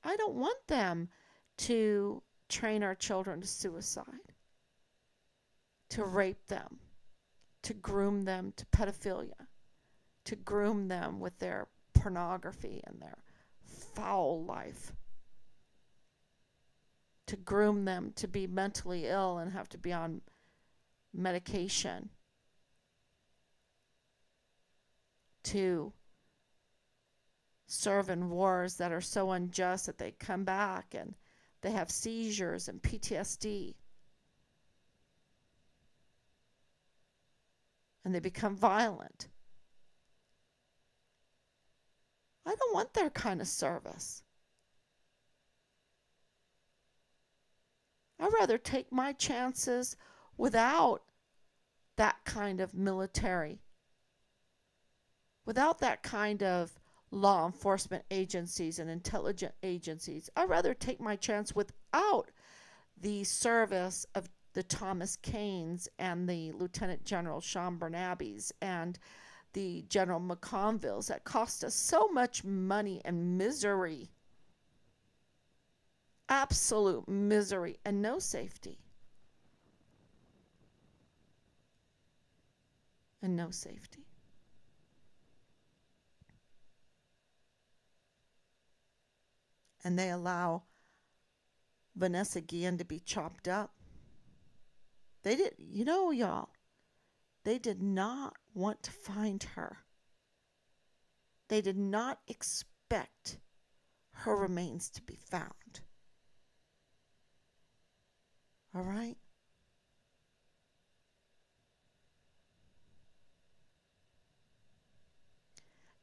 I don't want them to train our children to suicide, to rape them, to groom them to pedophilia, to groom them with their pornography and their foul life, to groom them to be mentally ill and have to be on medication, to serve in wars that are so unjust that they come back and they have seizures and PTSD. And they become violent. I don't want their kind of service. I'd rather take my chances without that kind of military, without that kind of law enforcement agencies and intelligence agencies. I'd rather take my chance without the service of the Thomas Kanes and the Lieutenant General Sean Bernabes and the General McConvilles that cost us so much money and misery. absolute misery and no safety. And no safety. And they allow Vanessa Guillen to be chopped up. They did, y'all, they did not want to find her. They did not expect her remains to be found. All right?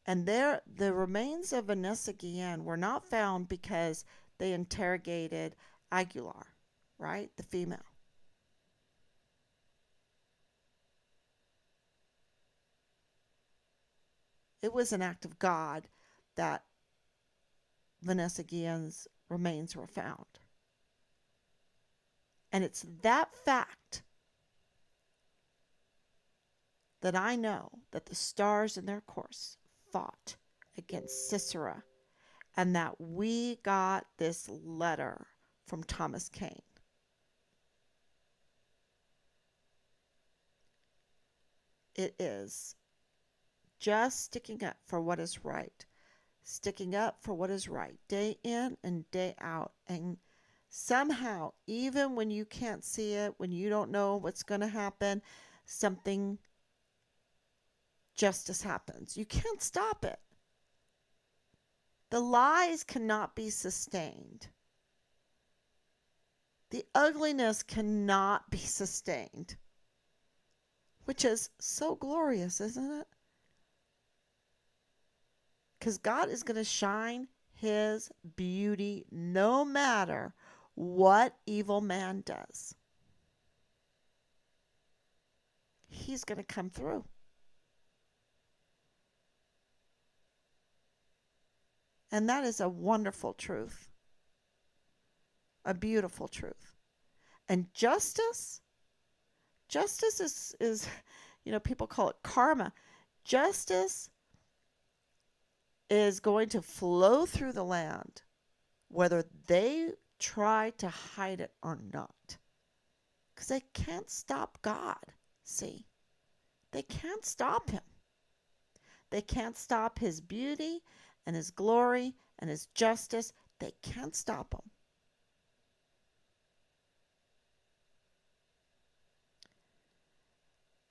And there, the remains of Vanessa Guillen were not found because they interrogated Aguilar, right? The female. It was an act of God that Vanessa Guillen's remains were found. And it's that fact that I know that the stars in their course fought against Sisera, and that we got this letter from Thomas Paine. It is just sticking up for what is right, sticking up for what is right, day in and day out. And somehow, even when you can't see it, when you don't know what's going to happen, something, justice happens. You can't stop it. The lies cannot be sustained. The ugliness cannot be sustained, which is so glorious, isn't it? Because God is going to shine his beauty no matter what evil man does. He's going to come through. And that is a wonderful truth, a beautiful truth. And justice is people call it karma. Justice is going to flow through the land, whether they try to hide it or not. Because they can't stop God, see? They can't stop him. They can't stop his beauty and his glory and his justice. They can't stop him.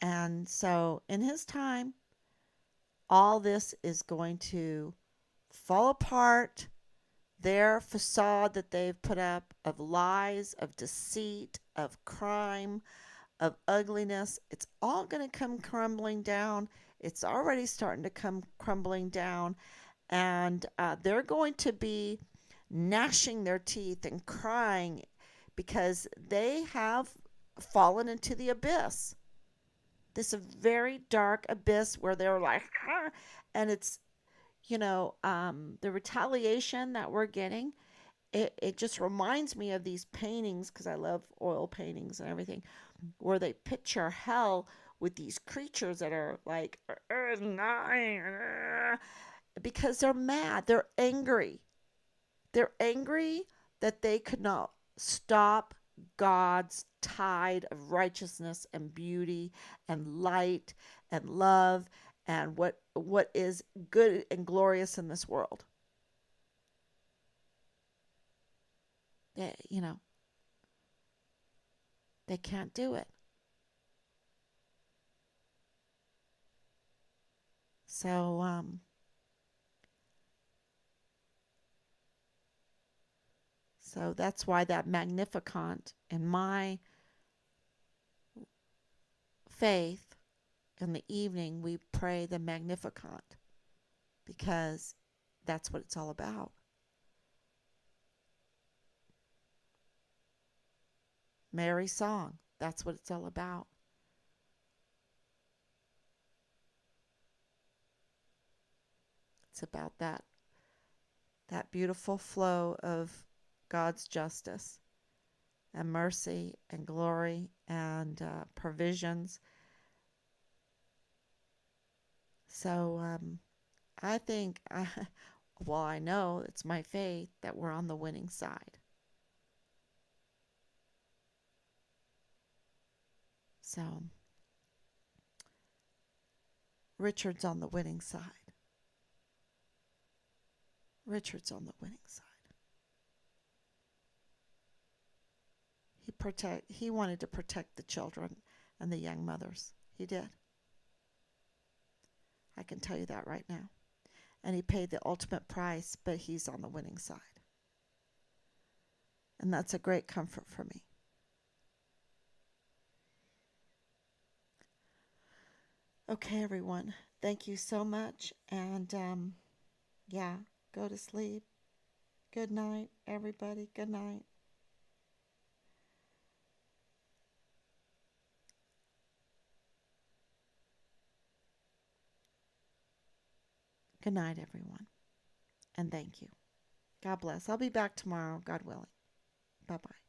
And so in his time, all this is going to fall apart. Their facade that they've put up of lies, of deceit, of crime, of ugliness, it's all going to come crumbling down. It's already starting to come crumbling down. And they're going to be gnashing their teeth and crying because they have fallen into the abyss. This very dark abyss where they're like, ah, and it's, the retaliation that we're getting, it just reminds me of these paintings, because I love oil paintings and everything, where they picture hell with these creatures that are like, because they're mad, they're angry. They're angry that they could not stop God's tide of righteousness and beauty and light and love and what is good and glorious in this world. They, they can't do it. So that's why that Magnificat in my faith, in the evening we pray the Magnificat, because that's what it's all about. Mary's song, that's what it's all about. It's about that beautiful flow of God's justice and mercy and glory and provisions. So I think, well, I know it's my faith that we're on the winning side. So Richard's on the winning side. Richard's on the winning side. He wanted to protect the children and the young mothers. He did. I can tell you that right now. And he paid the ultimate price, but he's on the winning side. And that's a great comfort for me. Okay, everyone. Thank you so much. And yeah, go to sleep. Good night, everybody. Good night. Good night, everyone. And thank you. God bless. I'll be back tomorrow, God willing. Bye bye.